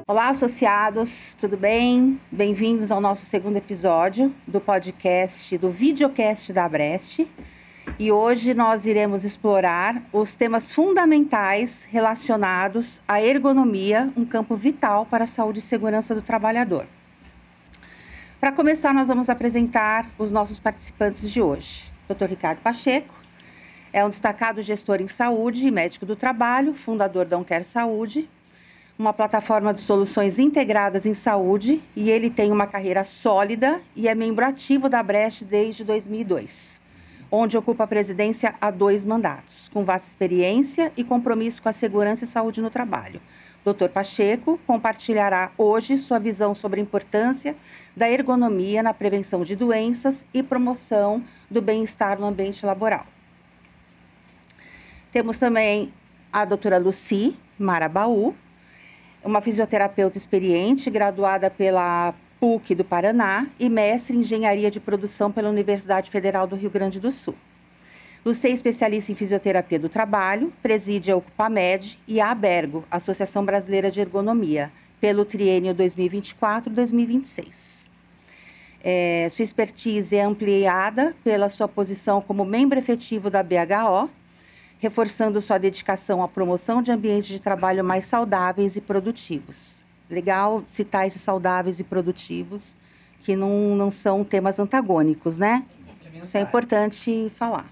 Olá, associados, tudo bem? Bem-vindos ao nosso segundo episódio do podcast, do videocast da Abreste. E hoje nós iremos explorar os temas fundamentais relacionados à ergonomia, um campo vital para a saúde e segurança do trabalhador. Para começar, nós vamos apresentar os nossos participantes de hoje. Dr. Ricardo Pacheco é um destacado gestor em saúde e médico do trabalho, fundador da Onquer Saúde, uma plataforma de soluções integradas em saúde, e ele tem uma carreira sólida e é membro ativo da Abreste desde 2002, onde ocupa a presidência há 2 mandatos, com vasta experiência e compromisso com a segurança e saúde no trabalho. Dr. Pacheco compartilhará hoje sua visão sobre a importância da ergonomia na prevenção de doenças e promoção do bem-estar no ambiente laboral. Temos também a doutora Lucy Marabaú, uma fisioterapeuta experiente, graduada pela PUC do Paraná e mestre em Engenharia de Produção pela Universidade Federal do Rio Grande do Sul. Lucy é especialista em fisioterapia do trabalho, preside a Ocupamed e a ABERGO, Associação Brasileira de Ergonomia, pelo triênio 2024-2026. Sua expertise é ampliada pela sua posição como membro efetivo da BHO, reforçando sua dedicação à promoção de ambientes de trabalho mais saudáveis e produtivos. Legal citar esses saudáveis e produtivos, que não são temas antagônicos, né? Isso é importante falar.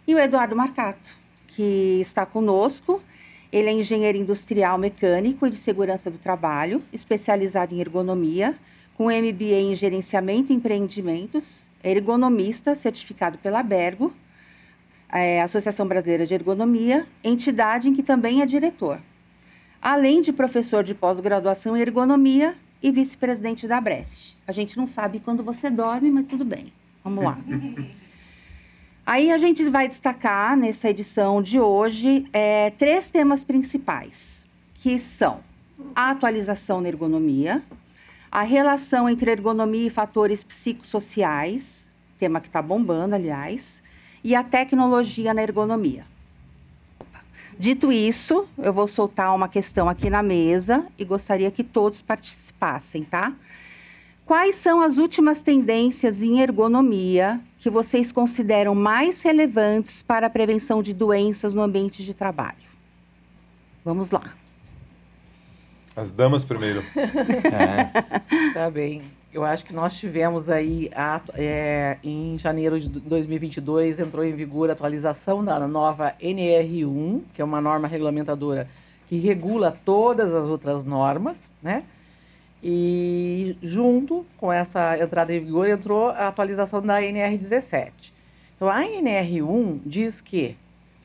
E o Eduardo Marcato, que está conosco. Ele é engenheiro industrial mecânico e de segurança do trabalho, especializado em ergonomia, com MBA em gerenciamento e empreendimentos, é ergonomista certificado pela ABERGO, Associação Brasileira de Ergonomia, entidade em que também é diretor, além de professor de pós-graduação em ergonomia e vice-presidente da Abreste. A gente não sabe quando você dorme, mas tudo bem. Vamos lá. Aí a gente vai destacar, nessa edição de hoje, 3 temas principais, que são a atualização na ergonomia, a relação entre ergonomia e fatores psicossociais, tema que está bombando, aliás, e a tecnologia na ergonomia. Dito isso, eu vou soltar uma questão aqui na mesa e gostaria que todos participassem, tá? Quais são as últimas tendências em ergonomia que vocês consideram mais relevantes para a prevenção de doenças no ambiente de trabalho? Vamos lá. As damas primeiro. Tá bem. Eu acho que nós tivemos aí, em janeiro de 2022, entrou em vigor a atualização da nova NR1, que é uma norma regulamentadora que regula todas as outras normas, né? E junto com essa entrada em vigor, entrou a atualização da NR17. Então, a NR1 diz que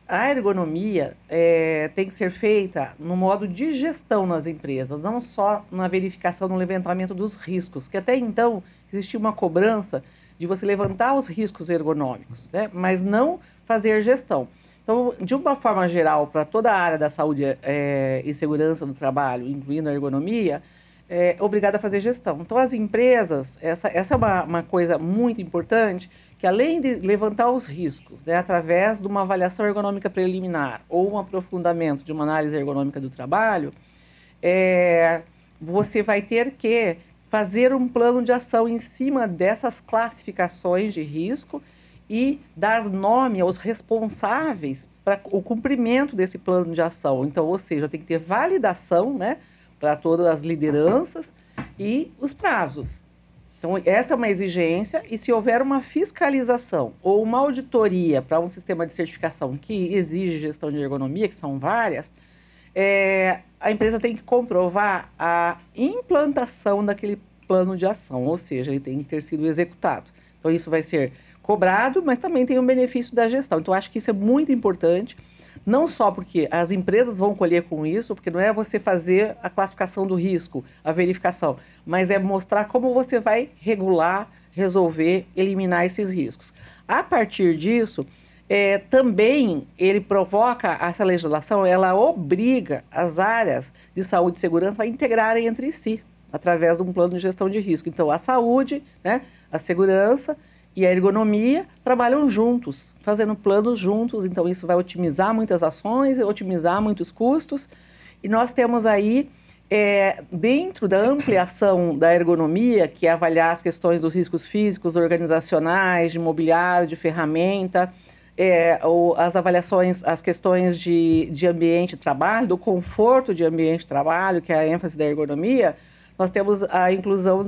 a ergonomia tem que ser feita no modo de gestão nas empresas, não só na verificação, no levantamento dos riscos, que até então existia uma cobrança de você levantar os riscos ergonômicos, né? Mas não fazer gestão. Então, de uma forma geral, para toda a área da saúde e segurança do trabalho, incluindo a ergonomia, é obrigada a fazer gestão. Então, as empresas, essa é uma coisa muito importante, que além de levantar os riscos, né, através de uma avaliação ergonômica preliminar ou um aprofundamento de uma análise ergonômica do trabalho, você vai ter que fazer um plano de ação em cima dessas classificações de risco e dar nome aos responsáveis para o cumprimento desse plano de ação. Então, ou seja, tem que ter validação, né, para todas as lideranças e os prazos. Então, essa é uma exigência, e se houver uma fiscalização ou uma auditoria para um sistema de certificação que exige gestão de ergonomia, que são várias, a empresa tem que comprovar a implantação daquele plano de ação, ou seja, ele tem que ter sido executado. Então, isso vai ser cobrado, mas também tem o benefício da gestão. Então, acho que isso é muito importante, não só porque as empresas vão colher com isso, porque não é você fazer a classificação do risco, a verificação, mas é mostrar como você vai regular, resolver, eliminar esses riscos. A partir disso, também ele provoca, essa legislação, ela obriga as áreas de saúde e segurança a integrarem entre si, através de um plano de gestão de risco. Então, a saúde, né, a segurança e a ergonomia trabalham juntos, fazendo planos juntos. Então, isso vai otimizar muitas ações, otimizar muitos custos. E nós temos aí Dentro da ampliação da ergonomia, que é avaliar as questões dos riscos físicos, organizacionais, de mobiliário, de ferramenta, ou as avaliações, as questões de ambiente de trabalho, do conforto de ambiente de trabalho, que é a ênfase da ergonomia, nós temos a inclusão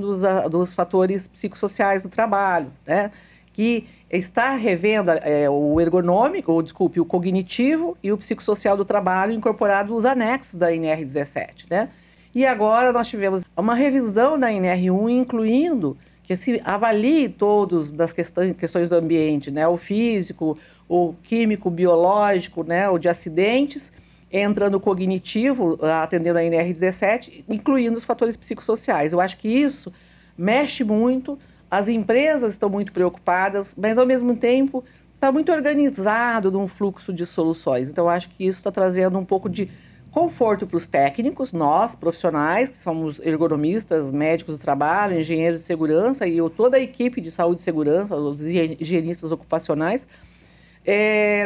dos fatores psicossociais do trabalho, né? Que está revendo o ergonômico, o cognitivo e o psicossocial do trabalho incorporado nos anexos da NR17, né? E agora nós tivemos uma revisão da NR1, incluindo que se avalie todos das questões do ambiente, né? O físico, o químico, o biológico, né? O de acidentes, entrando o cognitivo, atendendo a NR17, incluindo os fatores psicossociais. Eu acho que isso mexe muito, as empresas estão muito preocupadas, mas ao mesmo tempo está muito organizado num fluxo de soluções. Então eu acho que isso está trazendo um pouco de conforto para os técnicos, nós, profissionais, que somos ergonomistas, médicos do trabalho, engenheiros de segurança e toda a equipe de saúde e segurança, os higienistas ocupacionais,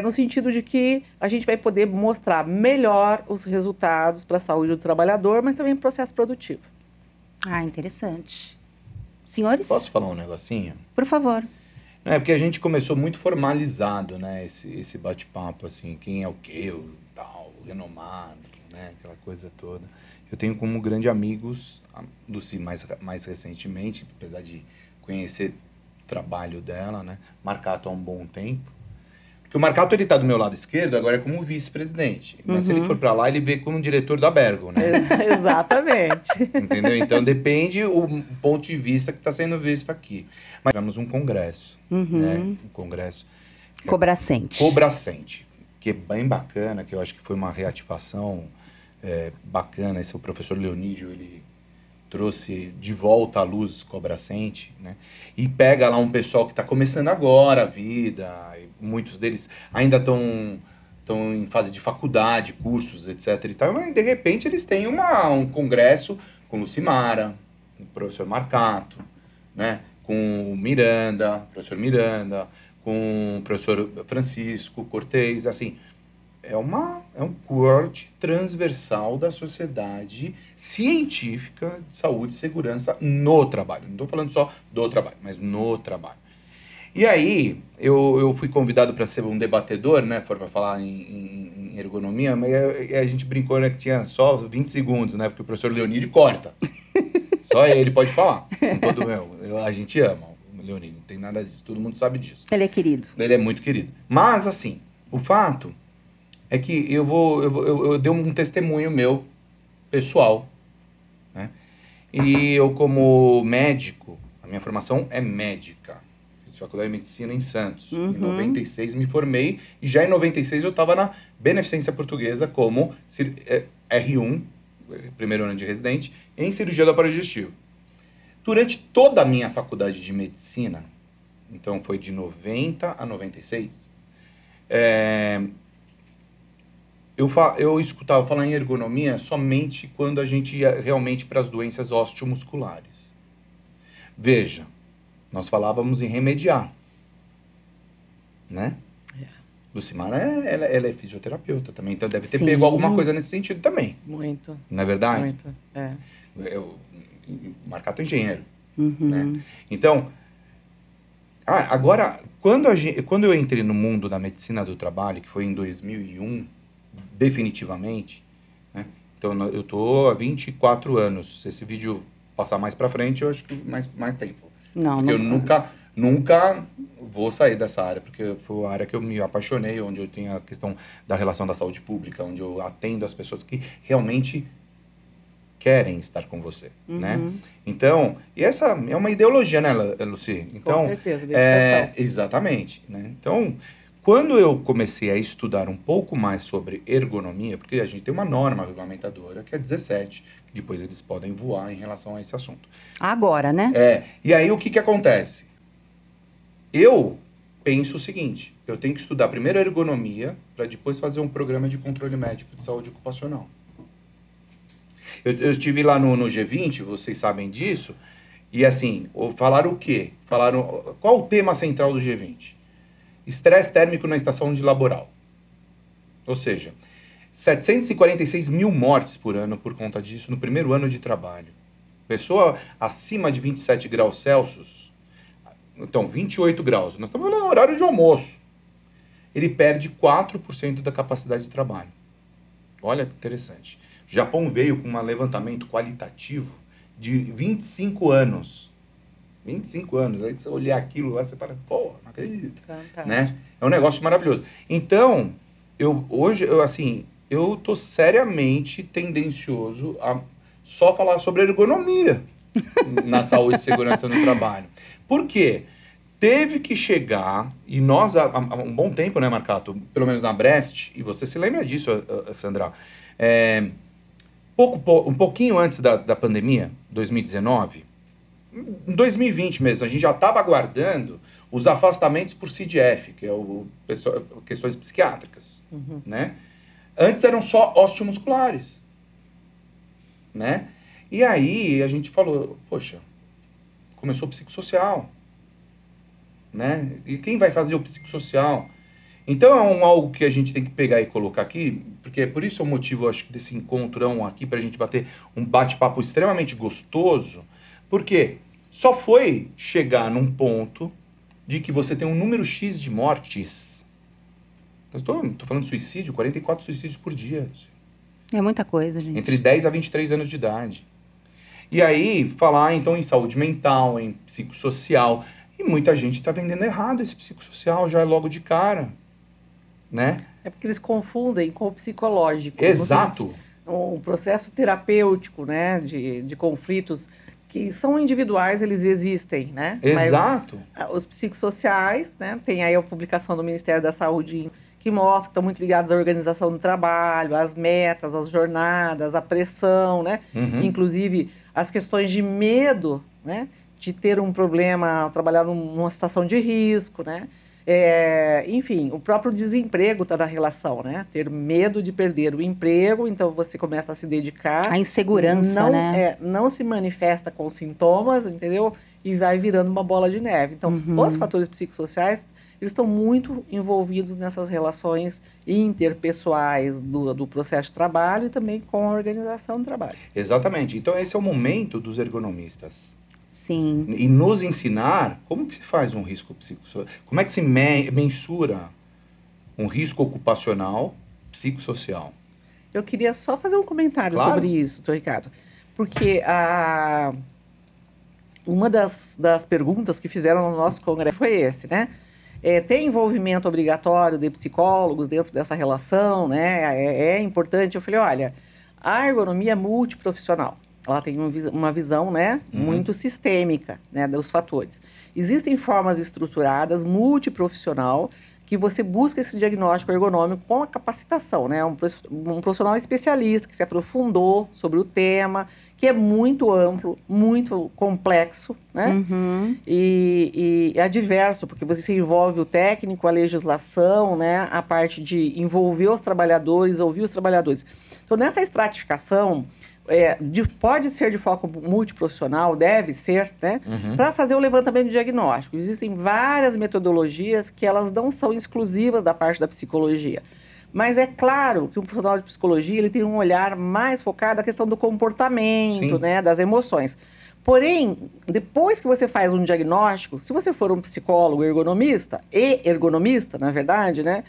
no sentido de que a gente vai poder mostrar melhor os resultados para a saúde do trabalhador, mas também para o processo produtivo. Ah, interessante. Senhores? Posso falar um negocinho? Por favor. É porque a gente começou muito formalizado, né? Esse bate-papo, assim, quem é o quê, o tal, o renomado, né? Aquela coisa toda. Eu tenho como grande amigos, a Lucy mais recentemente, apesar de conhecer o trabalho dela, né? Marcato há um bom tempo. Porque o Marcato, ele tá do meu lado esquerdo, agora é como vice-presidente. Mas se ele for para lá, ele vê como diretor da Bergo, né? Exatamente. Entendeu? Então depende o ponto de vista que está sendo visto aqui. Mas tivemos um congresso, né? Um congresso... Cobracente. Cobracente, que é bem bacana, que eu acho que foi uma reativação bacana. Esse é o professor Leonídio, ele trouxe de volta à luz Cobracente, né? E pega lá um pessoal que está começando agora a vida, e muitos deles ainda estão em fase de faculdade, cursos, etc. E tal, mas de repente eles têm um congresso com Lucimara, com o professor Marcato, né? Com o Miranda, professor Miranda, com o professor Francisco Cortez, assim, é um corte transversal da sociedade científica de saúde e segurança no trabalho. Não estou falando só do trabalho, mas no trabalho. E aí, eu fui convidado para ser um debatedor, né, para falar em ergonomia, mas a gente brincou, né, que tinha só 20 segundos, né, porque o professor Leonídio corta. Só ele pode falar. A gente ama o Leonídio, não tem nada disso, todo mundo sabe disso. Ele é querido. Ele é muito querido. Mas, assim, o fato é que eu dei um testemunho meu, pessoal, né? E eu, como médico, a minha formação é médica. Fiz faculdade de medicina em Santos. Em 96 me formei e já em 96 eu estava na Beneficência Portuguesa como R1, primeiro ano de residente, em cirurgia do aparelho digestivo. Durante toda a minha faculdade de medicina, então foi de 90 a 96, eu escutava falar em ergonomia somente quando a gente ia realmente para as doenças osteomusculares. Veja, nós falávamos em remediar, né? Lucimara, ela é fisioterapeuta também, então deve ter pego alguma coisa nesse sentido também. Muito. Não é verdade? Muito, Marcato é engenheiro, né? Então, agora, quando eu entrei no mundo da medicina do trabalho, que foi em 2001, definitivamente, né? Então eu tô há 24 anos. Se esse vídeo passar mais para frente, eu acho que mais tempo. Porque eu nunca vou sair dessa área, porque foi a área que eu me apaixonei, onde eu tenho a questão da relação da saúde pública, onde eu atendo as pessoas que realmente querem estar com você, né? Então, e essa é uma ideologia, né, Lucy? Então, com certeza, dedicação. Exatamente, né? Então, quando eu comecei a estudar um pouco mais sobre ergonomia, porque a gente tem uma norma regulamentadora, que é 17, que depois eles podem voar em relação a esse assunto. Agora, né? E aí o que acontece? Eu penso o seguinte, eu tenho que estudar primeiro a ergonomia, para depois fazer um programa de controle médico de saúde ocupacional. Eu estive lá no G20, vocês sabem disso, e assim, falaram o quê? Qual o tema central do G20? Estresse térmico na estação de laboral. Ou seja, 746 mil mortes por ano por conta disso no primeiro ano de trabalho. Pessoa acima de 27 graus Celsius, então 28 graus, nós estamos no horário de almoço, ele perde 4% da capacidade de trabalho. Olha que interessante. O Japão veio com um levantamento qualitativo de 25 anos. 25 anos. Aí você olhar aquilo lá, você fala, pô, não acredito. Né? É um negócio maravilhoso. Então, eu tô seriamente tendencioso a só falar sobre ergonomia na saúde e segurança no trabalho. Por quê? Teve que chegar, e nós há um bom tempo, né, Marcato? Pelo menos na Brest, e você se lembra disso, Sandra, um pouquinho antes da pandemia, 2019, em 2020 mesmo, a gente já estava aguardando os afastamentos por CDF, que é questões psiquiátricas, né? Antes eram só osteomusculares, né? E aí a gente falou, poxa, começou o psicossocial, né? E quem vai fazer o psicossocial? Então é algo que a gente tem que pegar e colocar aqui, porque por isso é o motivo, acho que, desse encontrão aqui, para a gente bater um bate-papo extremamente gostoso, porque só foi chegar num ponto de que você tem um número X de mortes. Estou falando de suicídio, 44 suicídios por dia. É muita coisa, gente. Entre 10 a 23 anos de idade. E aí, falar então em saúde mental, em psicossocial. E muita gente está vendendo errado esse psicossocial já logo de cara, né? É porque eles confundem com o psicológico. Exato. Um processo terapêutico, né, de conflitos que são individuais, eles existem, né? Exato. Mas os psicossociais, né, tem aí a publicação do Ministério da Saúde que mostra que estão muito ligados à organização do trabalho, às metas, às jornadas, à pressão, né? Inclusive as questões de medo, né? De ter um problema, trabalhar numa situação de risco, né? Enfim, o próprio desemprego está na relação, né? Ter medo de perder o emprego, então você começa a se dedicar. A insegurança, né? Não se manifesta com sintomas, entendeu? E vai virando uma bola de neve. Então, os fatores psicossociais, eles estão muito envolvidos nessas relações interpessoais do processo de trabalho e também com a organização do trabalho. Exatamente. Então, esse é o momento dos ergonomistas. Sim. E nos ensinar como que se faz um risco psicossocial, como é que se mensura um risco ocupacional psicossocial. Eu queria só fazer um comentário sobre isso, Dr. Ricardo, porque uma das perguntas que fizeram no nosso congresso foi esse, né? Tem envolvimento obrigatório de psicólogos dentro dessa relação, né? É importante. Eu falei, olha, a ergonomia é multiprofissional. Ela tem uma visão, né, muito sistêmica, né, dos fatores. Existem formas estruturadas, multiprofissional, que você busca esse diagnóstico ergonômico com a capacitação, né? Um profissional especialista que se aprofundou sobre o tema, que é muito amplo, muito complexo, né? E é diverso, porque você se envolve o técnico, a legislação, né? A parte de envolver os trabalhadores, ouvir os trabalhadores. Então, nessa estratificação, pode ser de foco multiprofissional, deve ser, né? Para fazer o levantamento de diagnóstico. Existem várias metodologias que elas não são exclusivas da parte da psicologia. Mas é claro que um profissional de psicologia ele tem um olhar mais focado na questão do comportamento, né, das emoções. Porém, depois que você faz um diagnóstico, se você for um psicólogo ergonomista, na verdade, né,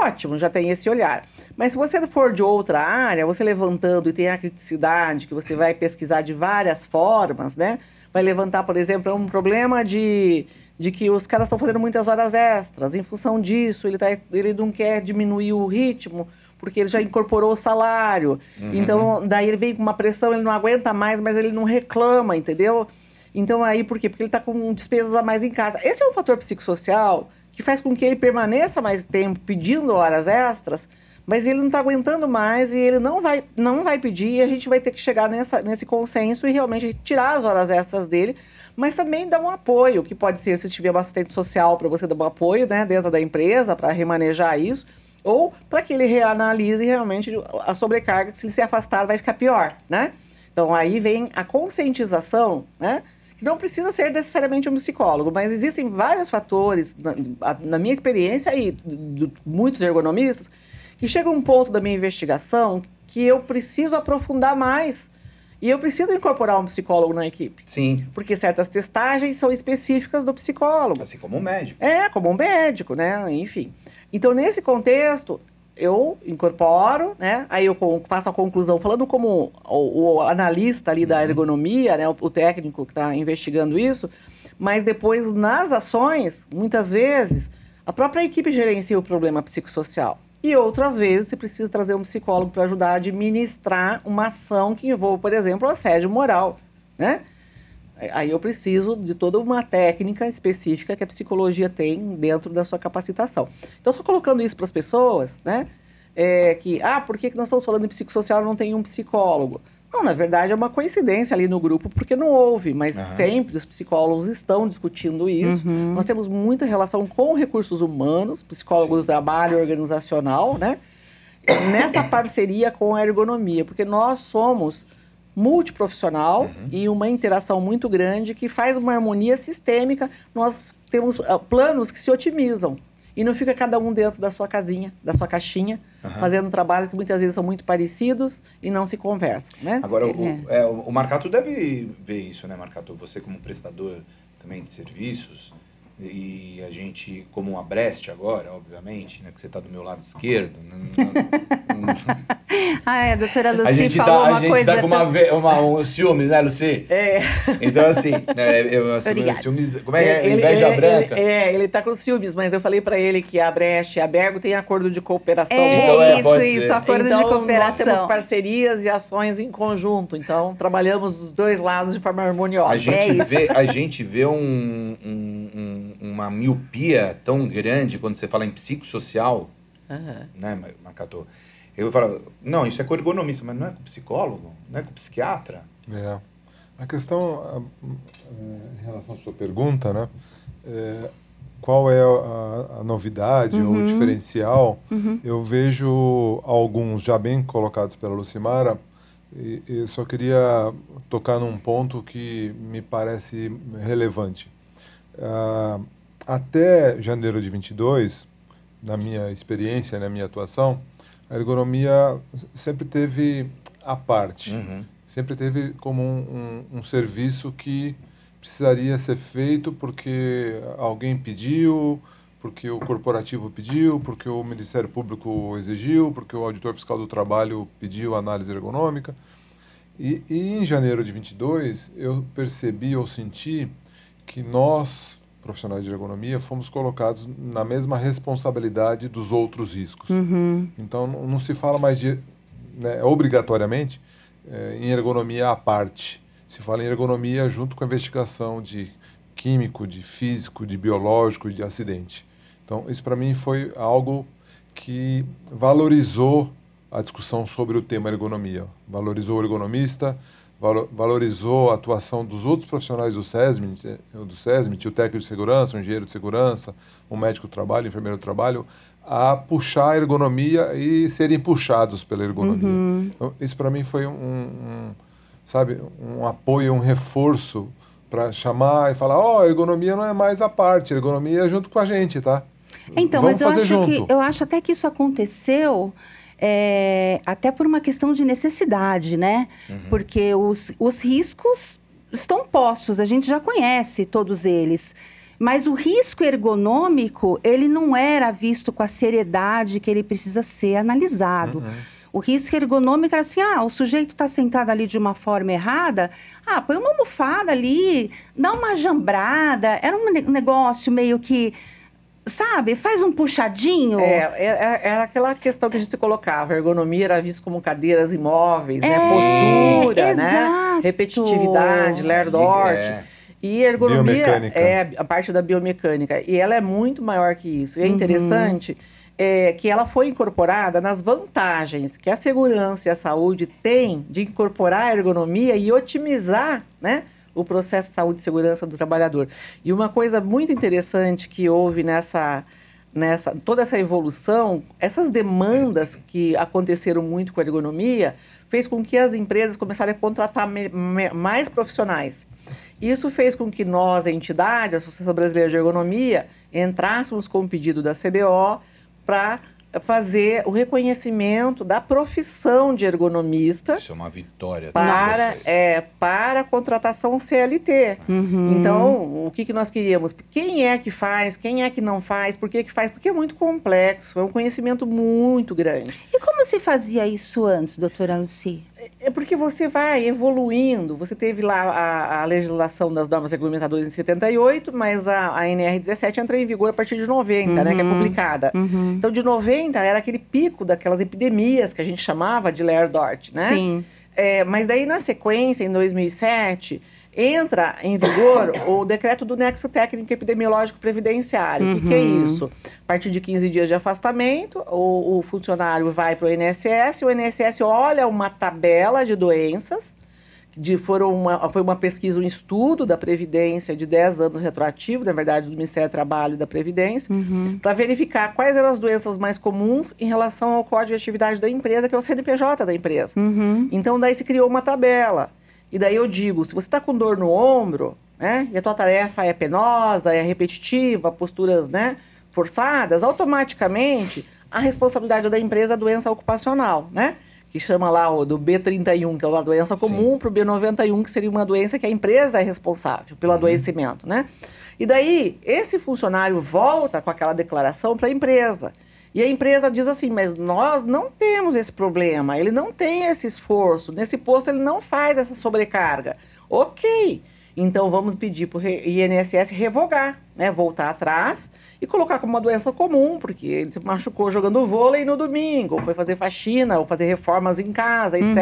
ótimo, já tem esse olhar. Mas se você for de outra área, você levantando e tem a criticidade, que você vai pesquisar de várias formas, né, vai levantar, por exemplo, um problema de que os caras estão fazendo muitas horas extras. Em função disso, ele não quer diminuir o ritmo, porque ele já incorporou o salário. Então, daí ele vem com uma pressão, ele não aguenta mais, mas ele não reclama, entendeu? Então, aí, por quê? Porque ele está com despesas a mais em casa. Esse é um fator psicossocial que faz com que ele permaneça mais tempo pedindo horas extras, mas ele não está aguentando mais e ele não vai pedir, e a gente vai ter que chegar nesse consenso e realmente tirar as horas extras dele, mas também dar um apoio, que pode ser se tiver um assistente social para você dar um apoio, né, dentro da empresa, para remanejar isso, ou para que ele reanalise realmente a sobrecarga, que se ele se afastar vai ficar pior, né? Então aí vem a conscientização, né, que não precisa ser necessariamente um psicólogo, mas existem vários fatores, na minha experiência e de muitos ergonomistas, que chega um ponto da minha investigação que eu preciso aprofundar mais e eu preciso incorporar um psicólogo na equipe. Sim. Porque certas testagens são específicas do psicólogo. Assim como um médico. Como um médico, né? Enfim. Então, nesse contexto, eu incorporo, né? Aí eu faço a conclusão, falando como o analista ali da ergonomia, né? O técnico que está investigando isso, mas depois, nas ações, muitas vezes, a própria equipe gerencia o problema psicossocial. E outras vezes você precisa trazer um psicólogo para ajudar a administrar uma ação que envolva, por exemplo, assédio moral, né? Aí eu preciso de toda uma técnica específica que a psicologia tem dentro da sua capacitação. Então, só colocando isso para as pessoas, né? Por que nós estamos falando em psicossocial e não tem um psicólogo? Não, na verdade é uma coincidência ali no grupo, porque não houve, mas sempre os psicólogos estão discutindo isso. Nós temos muita relação com recursos humanos, psicólogo do trabalho organizacional, né? Nessa parceria com a ergonomia, porque nós somos multiprofissional e uma interação muito grande que faz uma harmonia sistêmica. Nós temos planos que se otimizam. E não fica cada um dentro da sua casinha, da sua caixinha, fazendo trabalhos que muitas vezes são muito parecidos e não se conversam, né? Agora, o Marcato deve ver isso, né, Marcato? Você como prestador também de serviços, e a gente, como a Brest agora, obviamente, né, que você está do meu lado esquerdo. A doutora Lucy falou uma coisa... A gente tá com um ciúmes, né, Lucy? Então, assim, ciúmes... Como é? Inveja branca? Ele tá com ciúmes, mas eu falei para ele que a Brest e a Bergo têm acordo de cooperação. Isso, acordo de cooperação. Nós temos parcerias e ações em conjunto, então trabalhamos os dois lados de forma harmoniosa. A gente vê uma miopia tão grande quando você fala em psicossocial, né, Marcato? Eu falo, não, isso é com ergonomista, mas não é com psicólogo, não é com psiquiatra. A questão, em relação à sua pergunta, né, qual é a novidade ou o diferencial, eu vejo alguns já bem colocados pela Lucimara, e eu só queria tocar num ponto que me parece relevante. Até janeiro de 22, na minha experiência, na minha atuação, a ergonomia sempre teve à parte. Sempre teve como um serviço que precisaria ser feito porque alguém pediu, porque o corporativo pediu, porque o Ministério Público exigiu, porque o Auditor Fiscal do Trabalho pediu análise ergonômica. E em janeiro de 22, eu percebi ou senti que nós, profissionais de ergonomia, fomos colocados na mesma responsabilidade dos outros riscos. Então, não se fala mais de, né, obrigatoriamente, em ergonomia à parte. Se fala em ergonomia junto com a investigação de químico, de físico, de biológico, de acidente. Então, isso para mim foi algo que valorizou a discussão sobre o tema ergonomia. Valorizou o ergonomista, valorizou a atuação dos outros profissionais do SESMIT, o técnico de segurança, o engenheiro de segurança, o médico do trabalho, o enfermeiro do trabalho, a puxar a ergonomia e serem puxados pela ergonomia. Então, isso para mim foi um apoio, um reforço para chamar e falar, a ergonomia não é mais a parte, a ergonomia é junto com a gente, tá? Então, Vamos mas fazer junto. eu acho até que isso aconteceu até por uma questão de necessidade, né? Porque os riscos estão postos, a gente já conhece todos eles. Mas o risco ergonômico, ele não era visto com a seriedade que ele precisa ser analisado. O risco ergonômico era assim, o sujeito está sentado ali de uma forma errada, põe uma almofada ali, dá uma jambrada, era um negócio meio que, sabe, faz um puxadinho. Era aquela questão que a gente colocava, a ergonomia era vista como cadeiras imóveis, né? Postura, exato. Né? Repetitividade, Lerdort. E a ergonomia é a parte da biomecânica. E ela é muito maior que isso. E é interessante que ela foi incorporada nas vantagens que a segurança e a saúde têm de incorporar a ergonomia e otimizar, né, o processo de saúde e segurança do trabalhador. E uma coisa muito interessante que houve toda essa evolução, essas demandas que aconteceram muito com a ergonomia, fez com que as empresas começassem a contratar mais profissionais. Isso fez com que nós, a entidade, a Associação Brasileira de Ergonomia, entrássemos com o pedido da CBO para fazer o reconhecimento da profissão de ergonomista. Isso é uma vitória. Para a contratação CLT. Então, o que nós queríamos? Quem é que faz? Quem é que não faz? Por que faz? Porque é muito complexo, é um conhecimento muito grande. E como se fazia isso antes, doutora Lucy? É porque você vai evoluindo. Você teve lá a legislação das normas regulamentadoras em 78, mas a NR17 entra em vigor a partir de 90, né, que é publicada. Então, de 90 era aquele pico daquelas epidemias que a gente chamava de Lehrer-Dort, né? Sim. Mas daí, na sequência, em 2007, entra em vigor o decreto do nexo técnico epidemiológico previdenciário. O que é isso? A partir de 15 dias de afastamento, o funcionário vai para o INSS, o INSS olha uma tabela de doenças, foi uma pesquisa, um estudo da Previdência de 10 anos retroativo, na verdade, do Ministério do Trabalho e da Previdência, para verificar quais eram as doenças mais comuns em relação ao código de atividade da empresa, que é o CNPJ da empresa. Então, daí se criou uma tabela. E daí eu digo, se você está com dor no ombro, né, e a tua tarefa é penosa, é repetitiva, posturas, né, forçadas, automaticamente a responsabilidade da empresa é a doença ocupacional, né? Que chama lá do B31, que é uma doença comum, para o B91, que seria uma doença que a empresa é responsável pelo adoecimento, né? E daí, esse funcionário volta com aquela declaração para a empresa. E a empresa diz assim, mas nós não temos esse problema, ele não tem esse esforço, nesse posto ele não faz essa sobrecarga. Ok, então vamos pedir para o INSS revogar, né, voltar atrás e colocar como uma doença comum, porque ele se machucou jogando vôlei no domingo, ou foi fazer faxina, ou fazer reformas em casa, etc.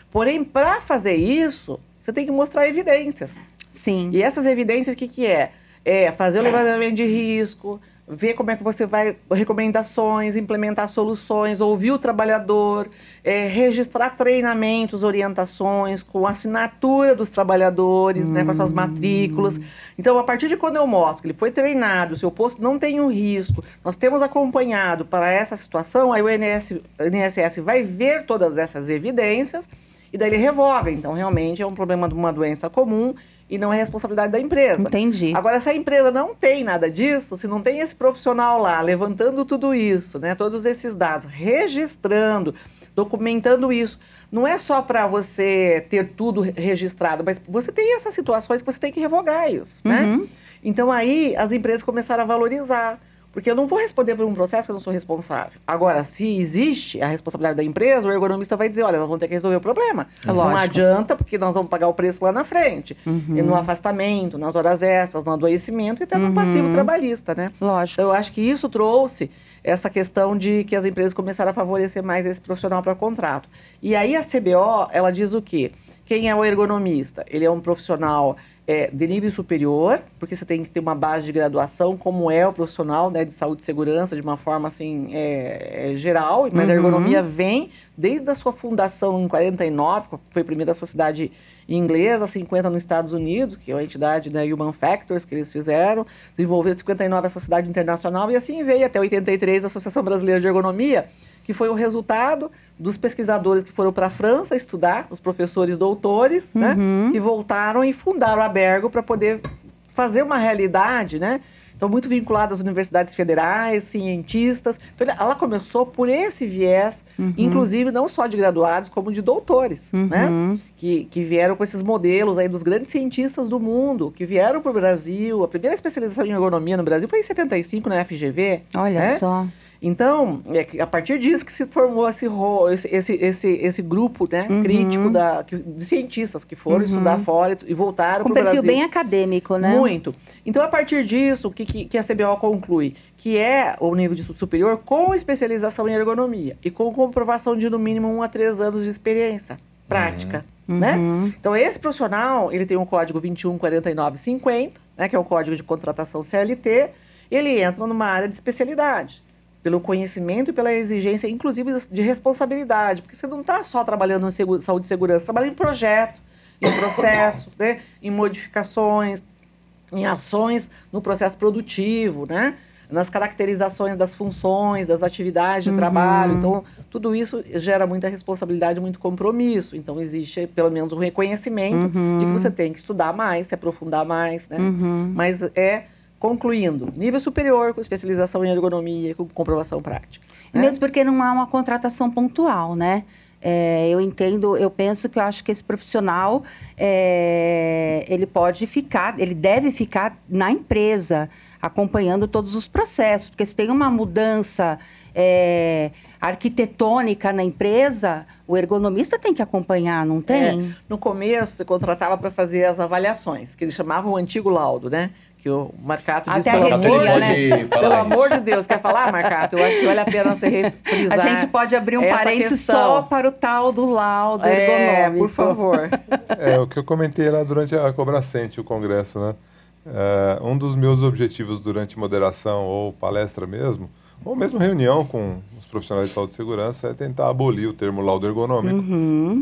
Porém, para fazer isso, você tem que mostrar evidências. Sim. E essas evidências, o que é? É fazer o levantamento de risco, ver como é que você vai, recomendações, implementar soluções, ouvir o trabalhador, registrar treinamentos, orientações, com assinatura dos trabalhadores, né, com as suas matrículas. Então, a partir de quando eu mostro que ele foi treinado, o seu posto não tem um risco, nós temos acompanhado para essa situação, aí o INSS vai ver todas essas evidências e daí ele revoga. Então, realmente é um problema de uma doença comum e não é responsabilidade da empresa. Entendi. Agora, se a empresa não tem nada disso, se não tem esse profissional lá levantando tudo isso, né, todos esses dados, registrando, documentando isso, não é só para você ter tudo registrado, mas você tem essas situações que você tem que revogar isso, né? Então, aí, as empresas começaram a valorizar. Porque eu não vou responder por um processo que eu não sou responsável. Agora, se existe a responsabilidade da empresa, o ergonomista vai dizer, olha, nós vamos ter que resolver o problema. Não adianta, porque nós vamos pagar o preço lá na frente. E no afastamento, nas horas extras, no adoecimento e até no passivo trabalhista, né? Lógico. Eu acho que isso trouxe essa questão de que as empresas começaram a favorecer mais esse profissional para contrato. E aí a CBO, ela diz o quê? Quem é o ergonomista? Ele é um profissional de nível superior, porque você tem que ter uma base de graduação, como é o profissional, né, de saúde e segurança, de uma forma assim, geral, mas a ergonomia vem desde a sua fundação em 49, que foi a primeira sociedade inglesa, 50 nos Estados Unidos, que é a entidade da Human Factors que eles fizeram, desenvolveu em 59 a Sociedade Internacional e assim veio até 83 a Associação Brasileira de Ergonomia, que foi o resultado dos pesquisadores que foram para a França estudar, os professores doutores, né, que voltaram e fundaram a Bergo para poder fazer uma realidade, né? Então, muito vinculada às universidades federais, cientistas. Então, ela começou por esse viés, inclusive não só de graduados, como de doutores, né? Que vieram com esses modelos aí dos grandes cientistas do mundo, que vieram para o Brasil. A primeira especialização em ergonomia no Brasil foi em 75, na FGV. Olha só. Então, a partir disso que se formou esse grupo, né, crítico de cientistas que foram estudar fora e voltaram para o Brasil. Com perfil bem acadêmico, né? Muito. Então, a partir disso, o que a CBO conclui? Que é o nível de superior com especialização em ergonomia e com comprovação de no mínimo 1 a 3 anos de experiência prática. Né? Então, esse profissional, ele tem um código 214950, né, que é um código de contratação CLT, ele entra numa área de especialidade, pelo conhecimento e pela exigência, inclusive, de responsabilidade, porque você não está só trabalhando em saúde e segurança, você trabalha em projeto, em processo, né, em modificações, em ações no processo produtivo, né, nas caracterizações das funções, das atividades de trabalho. Então, tudo isso gera muita responsabilidade, muito compromisso. Então, existe pelo menos um reconhecimento de que você tem que estudar mais, se aprofundar mais, né? Mas concluindo, nível superior com especialização em ergonomia, com comprovação prática. Mesmo porque não há uma contratação pontual, né? Eu entendo, eu penso que eu acho que esse profissional, ele pode ficar, ele deve ficar na empresa, acompanhando todos os processos. Porque se tem uma mudança arquitetônica na empresa, o ergonomista tem que acompanhar, não tem? No começo, você contratava para fazer as avaliações, que eles chamavam o antigo laudo, né? Que o Marcato diz, Até pelo amor, arrepia, né? Pelo amor de Deus, quer falar, Marcato? Eu acho que vale a pena você refrisar. A gente pode abrir um essa parênteses questão. só para o tal do laudo ergonômico. Por favor. O que eu comentei lá durante a Cobracente, o congresso, né? Um dos meus objetivos durante moderação ou palestra mesmo, ou mesmo reunião com os profissionais de saúde e segurança, é tentar abolir o termo laudo ergonômico,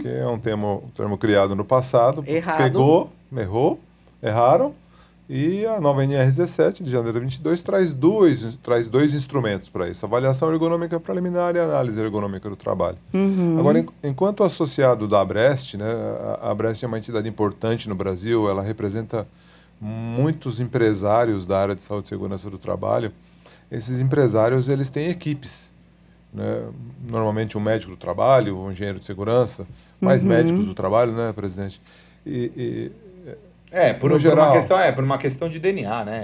que é um termo criado no passado. Errado. Erraram, e a nova NR17 de janeiro de 22 traz dois instrumentos para isso: avaliação ergonômica preliminar e análise ergonômica do trabalho. Agora, enquanto associado da Abrest, né, a Abrest é uma entidade importante no Brasil, ela representa muitos empresários da área de saúde e segurança do trabalho. Esses empresários, eles têm equipes, né? Normalmente um médico do trabalho, um engenheiro de segurança, mais médicos do trabalho, né, presidente? Por uma questão de DNA, né?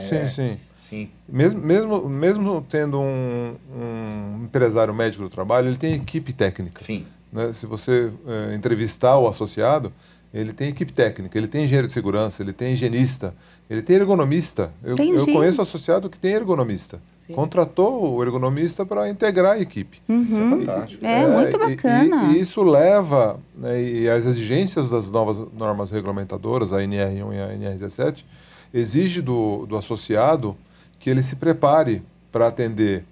Sim. Mesmo tendo um empresário médico do trabalho, ele tem equipe técnica. Sim. Né? Se você entrevistar o associado, ele tem equipe técnica, ele tem engenheiro de segurança, ele tem higienista, ele tem ergonomista. Eu conheço associado que tem ergonomista. Sim. Contratou o ergonomista para integrar a equipe. Isso é fantástico. Muito bacana. E isso leva, né, e as exigências das novas normas regulamentadoras, a NR1 e a NR17, exige do associado que ele se prepare para atender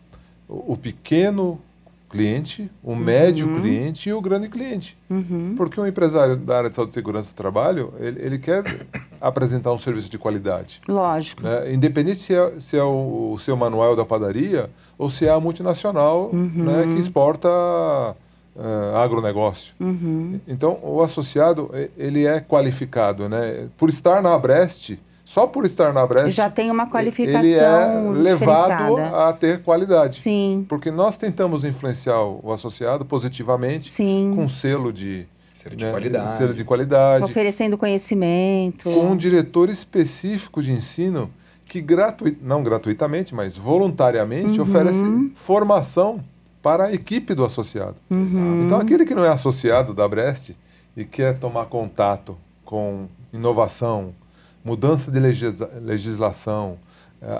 o pequeno cliente, o médio cliente e o grande cliente. Porque um empresário da área de saúde e segurança do trabalho, ele quer apresentar um serviço de qualidade. Lógico. Né? Independente se é o seu manual da padaria ou se é a multinacional, né, que exporta agronegócio. Então, o associado, ele é qualificado, né? Por estar na Abrest, só por estar na Abrest, já tem uma qualificação ele é levado diferenciada. a ter qualidade. Sim. Porque nós tentamos influenciar o associado positivamente, com selo de qualidade, oferecendo conhecimento, com um diretor específico de ensino que não gratuitamente, mas voluntariamente oferece formação para a equipe do associado. Então, aquele que não é associado da Abrest e quer tomar contato com inovação, mudança de legislação,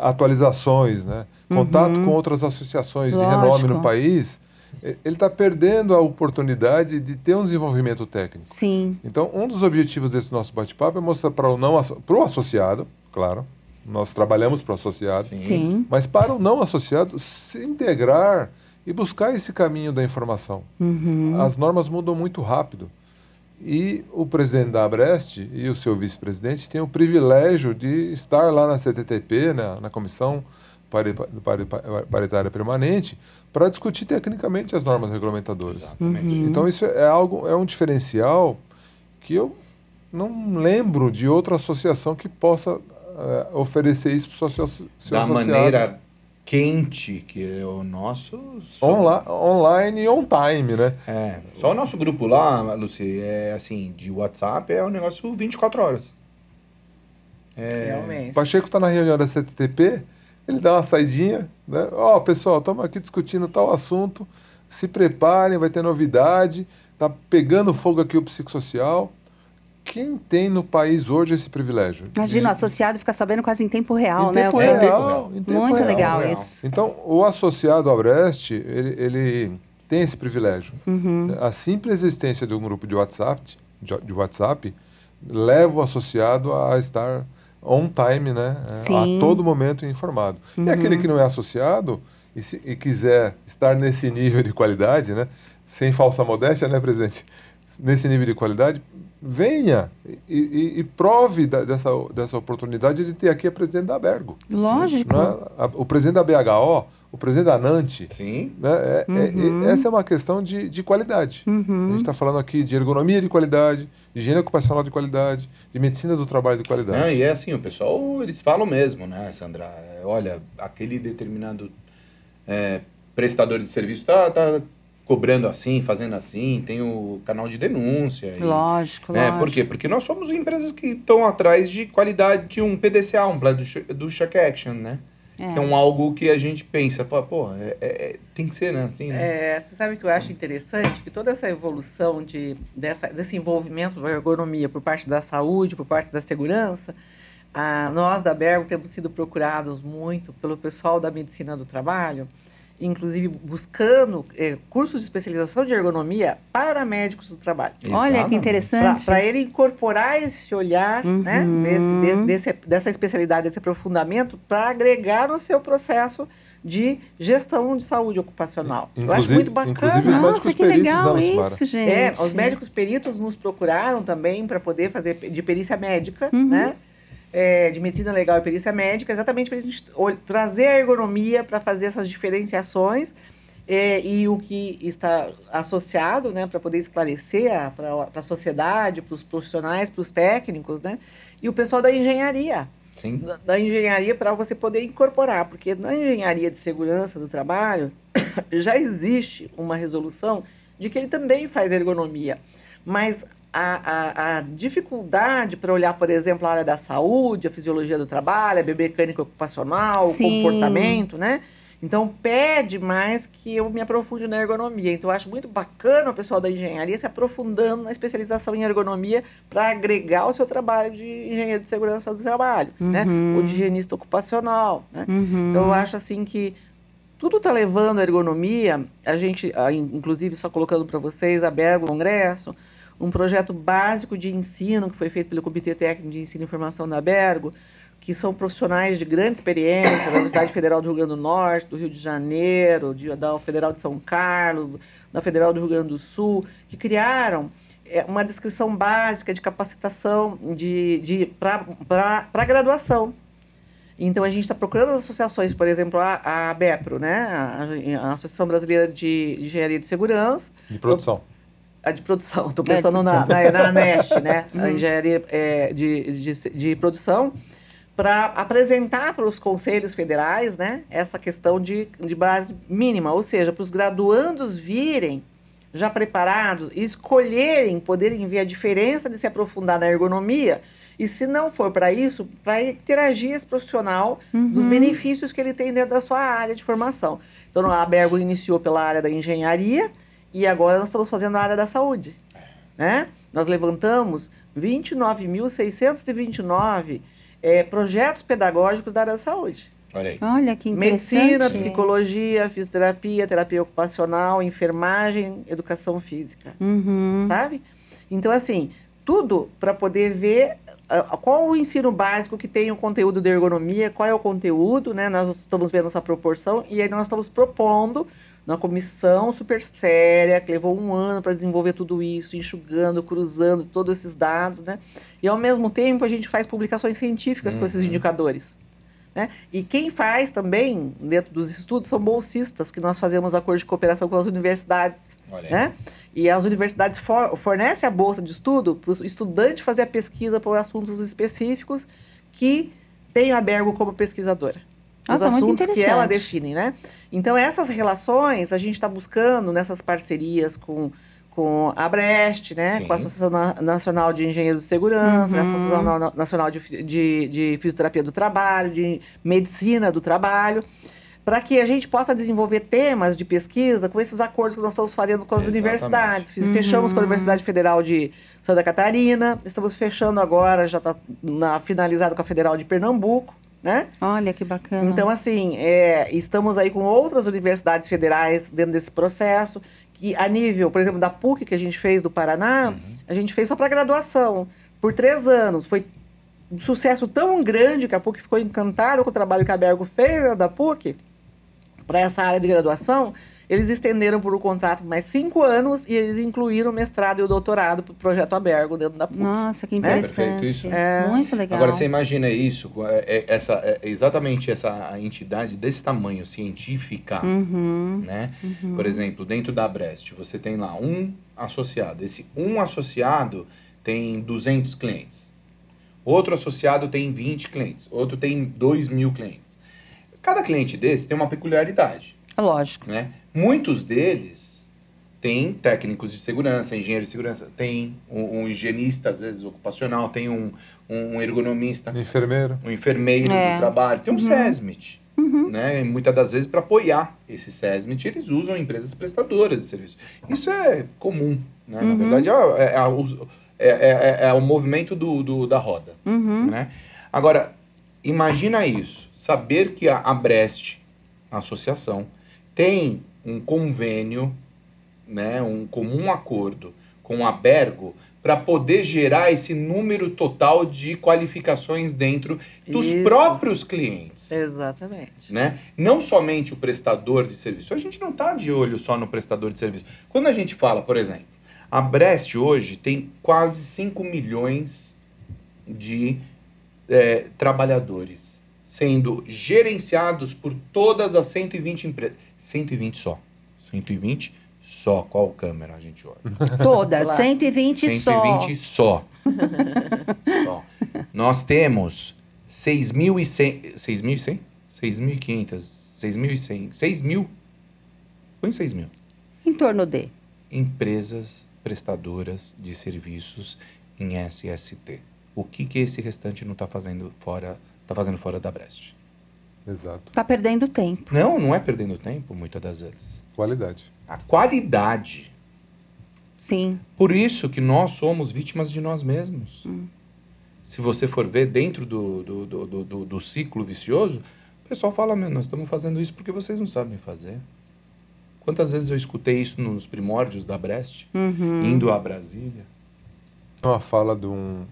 atualizações, né? Contato com outras associações de renome no país, ele está perdendo a oportunidade de ter um desenvolvimento técnico. Sim. Então, um dos objetivos desse nosso bate-papo é mostrar para o associado, claro, nós trabalhamos para o associado, Sim. mas para o não associado se integrar e buscar esse caminho da informação. As normas mudam muito rápido. E o presidente da Abrest e o seu vice-presidente têm o privilégio de estar lá na CTTP, na Comissão Paritária Permanente, para discutir tecnicamente as normas regulamentadoras. Então, isso é um diferencial que eu não lembro de outra associação que possa oferecer isso para o seu associado. Da maneira quente, que é o nosso... Online e on time, né? Só o nosso grupo lá, Luci, de WhatsApp, é um negócio 24 horas. Realmente. O Pacheco está na reunião da CTTP, ele dá uma saidinha, né? Pessoal, estamos aqui discutindo tal assunto, se preparem, vai ter novidade, está pegando fogo aqui o psicossocial. Quem tem no país hoje esse privilégio? Imagina, o associado fica sabendo quase em tempo real, né? Muito legal isso. Então, o associado Abrest, ele tem esse privilégio. A simples existência de um grupo de WhatsApp leva o associado a estar on time, né? A todo momento informado. E aquele que não é associado e quiser estar nesse nível de qualidade, né? Sem falsa modéstia, né, presidente? Nesse nível de qualidade, venha e prove dessa oportunidade de ter aqui a presidente da Abergo. Lógico. Né? O presidente da BHO, o presidente da ANANT. Sim. Né? Essa é uma questão de qualidade. A gente está falando aqui de ergonomia de qualidade, de higiene ocupacional de qualidade, de medicina do trabalho de qualidade. E é assim, o pessoal, eles falam mesmo, né, Sandra? Olha, aquele determinado prestador de serviço tá cobrando assim, fazendo assim, tem o canal de denúncia. Lógico, né? lógico. Por quê? Porque nós somos empresas que estão atrás de qualidade de um PDCA, um plano do Check Action, né? Que é algo que a gente pensa, pô, tem que ser, né? Assim, né? Você sabe que eu acho interessante que toda essa evolução desse envolvimento da ergonomia por parte da saúde, por parte da segurança, nós da Bergo temos sido procurados muito pelo pessoal da medicina do trabalho, inclusive buscando cursos de especialização de ergonomia para médicos do trabalho. Olha que interessante. Para ele incorporar esse olhar, né, dessa especialidade, desse aprofundamento, para agregar no seu processo de gestão de saúde ocupacional. Eu acho muito bacana. Inclusive os médicos Nossa, que peritos, legal né, isso, gente. Os médicos peritos nos procuraram também para poder fazer de perícia médica, né? De medicina legal e perícia médica, exatamente para a gente trazer a ergonomia para fazer essas diferenciações e o que está associado, né, para poder esclarecer para a sociedade, para os profissionais, para os técnicos, né, e o pessoal da engenharia. Sim. Da engenharia para você poder incorporar, porque na engenharia de segurança do trabalho já existe uma resolução de que ele também faz ergonomia, mas a dificuldade para olhar, por exemplo, a área da saúde, a fisiologia do trabalho, a biomecânica ocupacional, o comportamento, né? Então, pede mais que eu me aprofunde na ergonomia. Então, eu acho muito bacana o pessoal da engenharia se aprofundando na especialização em ergonomia para agregar o seu trabalho de engenheiro de segurança do trabalho, né? Ou de higienista ocupacional, né? Então, eu acho assim que tudo está levando a ergonomia. A gente, inclusive, só colocando para vocês, a Bergo Congresso, um projeto básico de ensino que foi feito pelo Comitê Técnico de Ensino e Informação da Bergo, que são profissionais de grande experiência da Universidade Federal do Rio Grande do Norte, do Rio de Janeiro, da Federal de São Carlos, da Federal do Rio Grande do Sul, que criaram uma descrição básica de capacitação para graduação. Então, a gente está procurando as associações, por exemplo, a ABEPRO, né? A Associação Brasileira de Engenharia de Segurança. De produção. A de produção, estou pensando na ANEST, né? A engenharia de produção, para apresentar para os conselhos federais, né, essa questão de base mínima, ou seja, para os graduandos virem já preparados e escolherem, poderem ver a diferença de se aprofundar na ergonomia, e se não for para isso, para interagir esse profissional dos benefícios que ele tem dentro da sua área de formação. Então, a Bergo iniciou pela área da engenharia, e agora nós estamos fazendo a área da saúde, né? Nós levantamos 29.629 projetos pedagógicos da área da saúde. Olha aí. Olha que interessante. Medicina, psicologia, fisioterapia, terapia ocupacional, enfermagem, educação física, sabe? Então, assim, tudo para poder ver qual o ensino básico que tem o conteúdo de ergonomia, qual é o conteúdo, né? Nós estamos vendo essa proporção e aí nós estamos propondo uma comissão super séria, que levou 1 ano para desenvolver tudo isso, enxugando, cruzando todos esses dados, né? E, ao mesmo tempo, a gente faz publicações científicas com esses indicadores, né? E quem faz também, dentro dos estudos, são bolsistas, que nós fazemos acordo de cooperação com as universidades, né? E as universidades fornecem a bolsa de estudo para o estudante fazer a pesquisa por assuntos específicos que tem a Bergo como pesquisadora. Os assuntos que ela define, né? Então, essas relações a gente está buscando nessas parcerias com a Abreste, né? Com a Associação Nacional de Engenheiros de Segurança, a Associação Nacional de Fisioterapia do Trabalho, de Medicina do Trabalho, para que a gente possa desenvolver temas de pesquisa com esses acordos que nós estamos fazendo com as universidades. Fechamos com a Universidade Federal de Santa Catarina, estamos fechando agora, já está finalizado com a Federal de Pernambuco, né? Olha que bacana. Então, assim, estamos aí com outras universidades federais dentro desse processo, que a nível, por exemplo, da PUC, que a gente fez do Paraná, a gente fez só para graduação, por 3 anos. Foi um sucesso tão grande que a PUC ficou encantada com o trabalho que a Bergo fez da PUC, para essa área de graduação. Eles estenderam por um contrato mais 5 anos e eles incluíram o mestrado e o doutorado para o projeto Abergo dentro da PUC. Nossa, que interessante. Perfeito isso. Muito legal. Agora, você imagina isso, exatamente essa entidade desse tamanho, científica, né? Por exemplo, dentro da Abreste, você tem lá um associado. Esse um associado tem 200 clientes. Outro associado tem 20 clientes. Outro tem 2.000 clientes. Cada cliente desse tem uma peculiaridade. Lógico. né? Muitos deles têm técnicos de segurança, engenheiros de segurança, tem um higienista, às vezes, ocupacional, tem um ergonomista, Enfermeiro. um enfermeiro É. do trabalho, tem um SESMIT. Né? E muitas das vezes, para apoiar esse SESMIT, eles usam empresas prestadoras de serviço. Isso é comum, né? Na verdade, é o movimento da roda. Né? Agora, imagina isso, saber que a Abrest, a associação, tem um convênio, né, um comum acordo com a Bergo para poder gerar esse número total de qualificações dentro dos Isso. próprios clientes. Exatamente. Né? Não somente o prestador de serviço. A gente não está de olho só no prestador de serviço. Quando a gente fala, por exemplo, a Brest hoje tem quase 5 milhões de trabalhadores, sendo gerenciados por todas as 120 empresas. 120 só. 120 só. Qual câmera a gente olha? Todas, Lá. 120 só. 120 só. Ó, nós temos 6.100... 6.100? 6.500, 6.100, 6.000, põe 6.000 Em torno de. empresas prestadoras de serviços em SST. O que esse restante não está fazendo fora da Brest? Exato. Tá perdendo tempo. Não é perdendo tempo, muitas das vezes. Qualidade. A qualidade. Sim. Por isso que nós somos vítimas de nós mesmos. Se você for ver dentro do ciclo vicioso, o pessoal fala, nós estamos fazendo isso porque vocês não sabem fazer. Quantas vezes eu escutei isso nos primórdios da Brest, indo a Brasília? Uma fala de um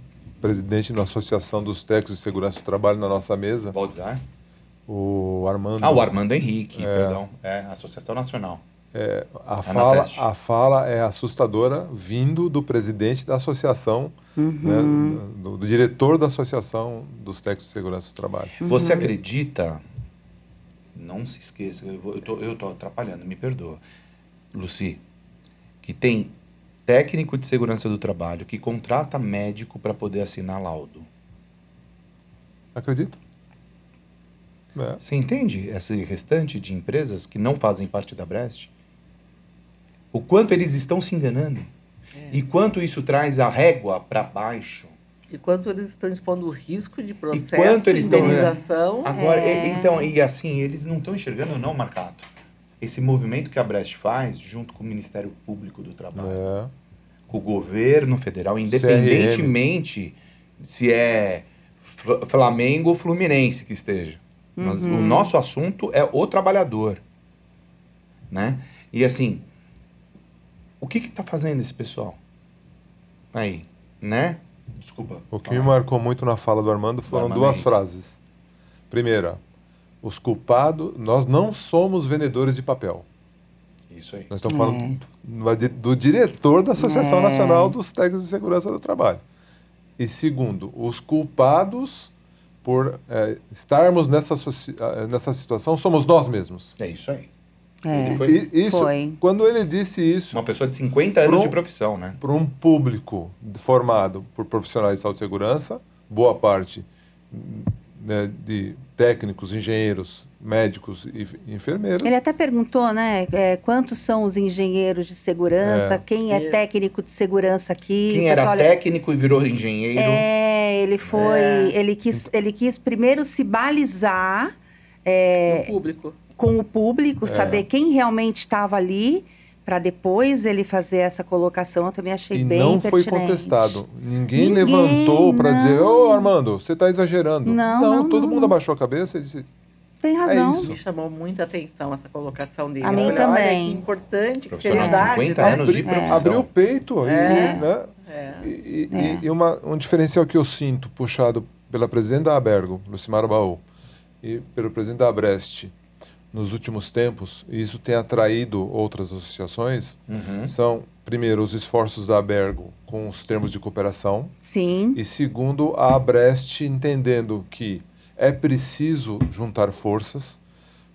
presidente da Associação dos Técnicos de Segurança do Trabalho na nossa mesa, Baldzar? o Armando. O Armando Henrique, perdão. Associação Nacional. A fala é assustadora, vindo do presidente da associação, né, do diretor da Associação dos Técnicos de Segurança do Trabalho. Você acredita, não se esqueça, eu tô atrapalhando, me perdoa, Lucy, que tem técnico de segurança do trabalho que contrata médico para poder assinar laudo? Acredito? Você entende esse restante de empresas que não fazem parte da Brest? O quanto eles estão se enganando. E quanto isso traz a régua para baixo. E quanto eles estão expondo o risco de processo, quanto eles estão- indenização. Agora, então, e assim, eles não estão enxergando, não, Marcato, esse movimento que a Brest faz, junto com o Ministério Público do Trabalho, com o governo federal, independentemente se é Flamengo ou Fluminense que esteja. Mas o nosso assunto é o trabalhador. Né? E assim, o que está fazendo esse pessoal? Aí, né? Desculpa. O que me marcou muito na fala do Armando foram duas frases. Primeira, os culpados, nós não somos vendedores de papel. Isso aí. Nós estamos falando do diretor da Associação Nacional dos Técnicos de Segurança do Trabalho. E segundo, os culpados por estarmos nessa situação somos nós mesmos. É isso aí. É. Ele Foi. Quando ele disse isso uma pessoa de 50 anos de profissão, né? para um público formado por profissionais de saúde e segurança, boa parte, né, de técnicos, engenheiros, médicos e enfermeiros. Ele até perguntou, né, quantos são os engenheiros de segurança, quem é Isso. técnico de segurança aqui. Quem O era pessoal- técnico e virou engenheiro. ele foi, ele quis primeiro se balizar No público. com o público, saber quem realmente estava ali, para depois ele fazer essa colocação. Eu também achei E bem não foi pertinente. contestado. Ninguém Ninguém, levantou para dizer, não. ô Armando, você está exagerando. Não, todo não, mundo não. abaixou a cabeça e disse, Tem razão. isso. Me chamou muita atenção essa colocação dele. A mim Olha, também. Olha que importante, que Profissional de seriedade. 50 né? anos de profissão. abriu o peito. Né? É. E um diferencial que eu sinto, puxado pela presidente da Abergo, Lucimara Baú, e pelo presidente da Abrest, nos últimos tempos, e isso tem atraído outras associações, são, primeiro, os esforços da Abergo com os termos de cooperação, Sim. e segundo, a Abrest entendendo que é preciso juntar forças,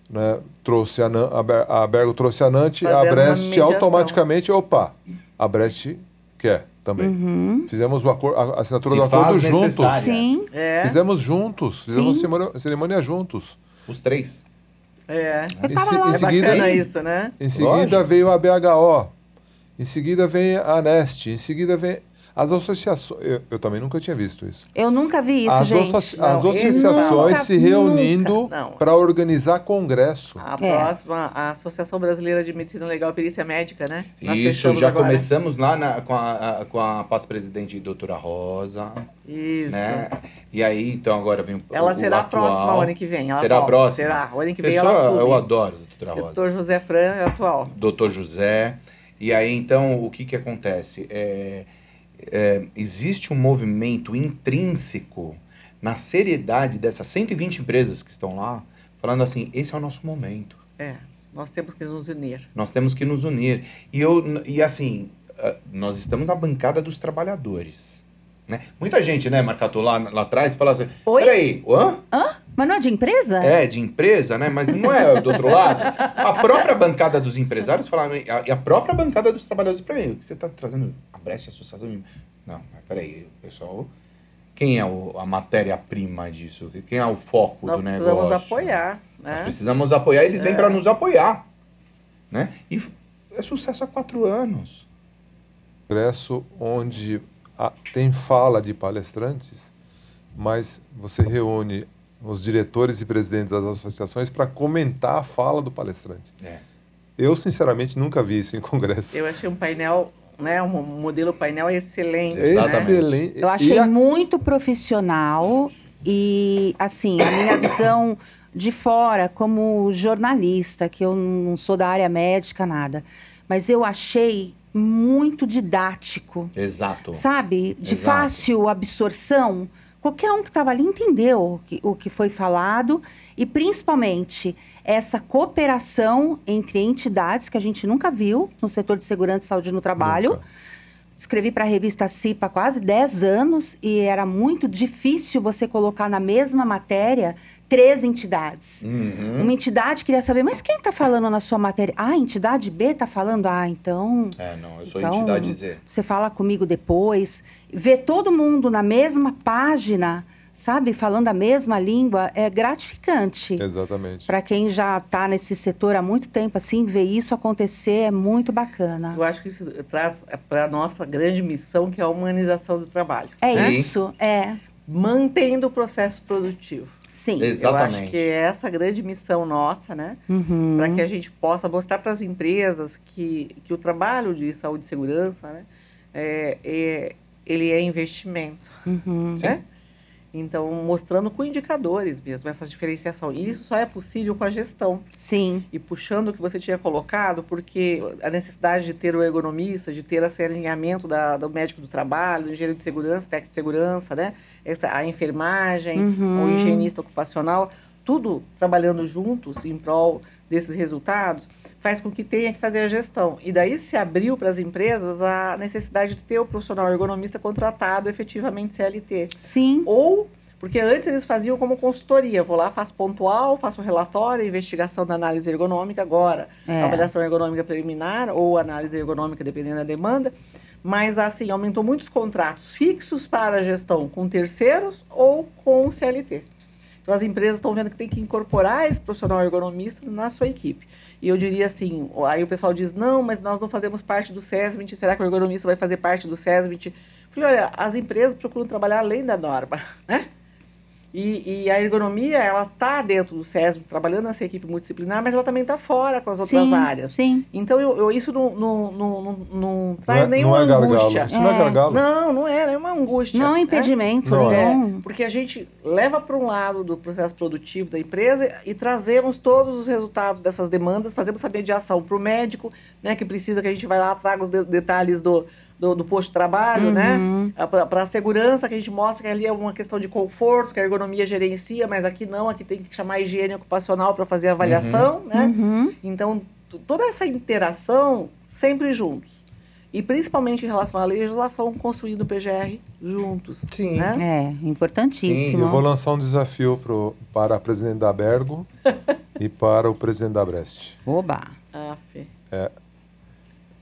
né? Trouxe a Abergo trouxe a NANT, a Fazendo uma Abrest mediação. automaticamente, opa, a Abrest quer também. Fizemos a assinatura Se do acordo faz juntos. necessária. Sim. É. Fizemos juntos, fizemos Sim. cerimônia juntos. Os três. Eu tava lá. É bacana isso, né? Em seguida Lógico. veio a BHO, em seguida vem a Anest, em seguida vem as associações. Eu também nunca tinha visto isso. Eu nunca vi isso, As, gente. as Não, associações nunca, se reunindo nunca. Não. para organizar congresso. A próxima, a Associação Brasileira de Medicina Legal e Perícia Médica, né? Nós Isso, fechamos já agora. começamos lá com a paz-presidente doutora Rosa, Isso. né? E aí, então, agora vem Ela o será a atual. próxima o ano que vem. Ela Será a volta. próxima? Será. O ano que vem Pessoal, ela assume. eu adoro a doutora Rosa. Doutor José Fran é atual. Doutor José. E aí, então, o que acontece? Existe um movimento intrínseco na seriedade dessas 120 empresas que estão lá, falando assim, esse é o nosso momento. Nós temos que nos unir. Nós temos que nos unir. E assim, nós estamos na bancada dos trabalhadores. Né? Muita gente, né, Marcato, lá atrás, fala assim, Oi? peraí, hã? Mas não é de empresa? É, de empresa, né? Mas não é do outro lado. A própria bancada dos empresários fala, e a própria bancada dos trabalhadores, peraí, o que você está trazendo? A Brest Associação de... Não, mas peraí, pessoal, quem é a matéria-prima disso? Quem é o foco Nós do negócio? precisamos apoiar, né? Nós precisamos apoiar, eles vêm para nos apoiar. Né? E é sucesso há 4 anos. Congresso onde tem fala de palestrantes, mas você reúne os diretores e presidentes das associações para comentar a fala do palestrante. Eu, sinceramente, nunca vi isso em congresso. Eu achei um painel, né, um modelo painel excelente. Exatamente. Excelente. Eu achei muito profissional e, assim, a minha visão de fora, como jornalista, que eu não sou da área médica, nada, mas eu achei muito didático. Exato. Sabe? De Exato. fácil absorção. Qualquer um que estava ali entendeu o que foi falado e, principalmente, essa cooperação entre entidades que a gente nunca viu no setor de segurança e saúde no trabalho. Nunca. Escrevi para a revista CIPA há quase 10 anos e era muito difícil você colocar na mesma matéria 3 entidades. Uhum. Uma entidade queria saber, mas quem está falando na sua matéria? Ah, a entidade B está falando? Ah, então... Não, eu sou então, entidade Z. Você fala comigo depois. Ver todo mundo na mesma página, sabe? Falando a mesma língua, é gratificante. Exatamente. Para quem já está nesse setor há muito tempo, assim, ver isso acontecer é muito bacana. Eu acho que isso traz para a nossa grande missão, que é a humanização do trabalho. É Sim. isso, é. Mantendo o processo produtivo. Sim. Exatamente. Eu acho que é essa a grande missão nossa, né? Uhum. Para que a gente possa mostrar para as empresas que o trabalho de saúde e segurança, né, ele é investimento, Uhum. né? Então, mostrando com indicadores mesmo essa diferenciação. E isso só é possível com a gestão. Sim. E puxando o que você tinha colocado, porque a necessidade de ter o ergonomista, de ter esse alinhamento do médico do trabalho, do engenheiro de segurança, técnico de segurança, né? A enfermagem, o higienista ocupacional, tudo trabalhando juntos em prol desses resultados, faz com que tenha que fazer a gestão. E daí se abriu para as empresas a necessidade de ter o profissional ergonomista contratado efetivamente CLT. Sim. Ou, porque antes eles faziam como consultoria, vou lá, faço pontual, faço relatório, investigação da análise ergonômica, agora avaliação ergonômica preliminar ou análise ergonômica, dependendo da demanda. Mas, assim, aumentou muitos contratos fixos para a gestão com terceiros ou com o CLT. Então, as empresas estão vendo que tem que incorporar esse profissional ergonomista na sua equipe. E eu diria assim, aí o pessoal diz, não, mas nós não fazemos parte do SESMIT, será que o ergonomista vai fazer parte do SESMIT? Eu falei, olha, as empresas procuram trabalhar além da norma, né? E a ergonomia, ela está dentro do SESMIT, trabalhando nessa equipe multidisciplinar, mas ela também está fora com as outras áreas. Sim. Então, isso não traz nenhuma não é gargalo. angústia. Isso não é gargalo. Não é uma angústia. Não é né? impedimento Não é. nenhum. Porque a gente leva para um lado do processo produtivo da empresa e trazemos todos os resultados dessas demandas, fazemos essa mediação para o médico, né, que precisa que a gente vai lá, traga os detalhes do posto de trabalho, né? Para a segurança, que a gente mostra que ali é uma questão de conforto, que a ergonomia gerencia, mas aqui não, aqui tem que chamar a higiene ocupacional para fazer a avaliação, né? Então, toda essa interação sempre juntos. E principalmente em relação à legislação, construindo o PGR juntos. Sim. Né? É, importantíssimo. Eu vou lançar um desafio para a presidente da Bergo e para o presidente da Brest. Oba. Aff.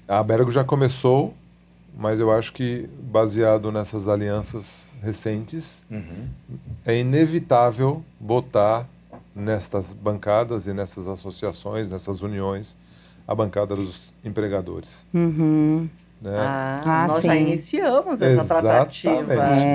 A Bergo já começou, mas eu acho que, baseado nessas alianças recentes, é inevitável botar nestas bancadas e nessas associações, nessas uniões, a bancada dos empregadores. Uhum. Né? Nós já sim. iniciamos essa tratativa.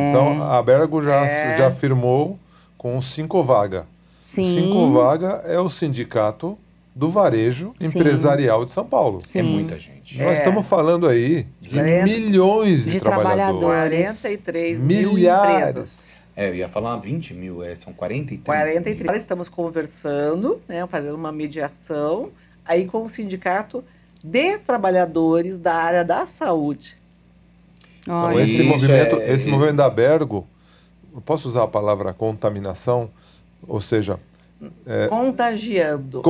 Então, a Bergo já firmou com 5 Vaga. Sim. 5 Vaga é o sindicato do varejo empresarial de São Paulo. Sim. É muita gente. Nós estamos falando aí de 40 milhões de de trabalhadores. trabalhadores. 43 mil Milhares. empresas. Eu ia falar 20 mil, são 43 43. mil. Agora estamos conversando, né, fazendo uma mediação aí com o sindicato de trabalhadores da área da saúde. Então, Olha. esse Isso movimento da Bergo, eu posso usar a palavra contaminação? Ou seja, Contagiando.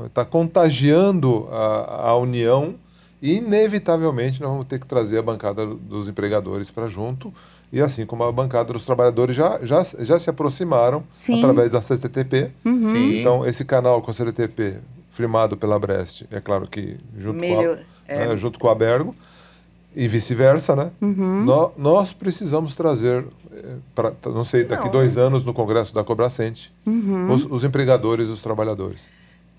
Está contagiando a união e, inevitavelmente, nós vamos ter que trazer a bancada dos empregadores para junto. E assim como a bancada dos trabalhadores já se aproximaram Sim. através da CTTP. Uhum. Sim. Então, esse canal com a CTTP, firmado pela Brest, é claro que junto com a Bergo, e vice-versa, né? Uhum. Nós precisamos trazer, não sei, daqui 2 anos no Congresso da Cobracente, Uhum. os empregadores e os trabalhadores.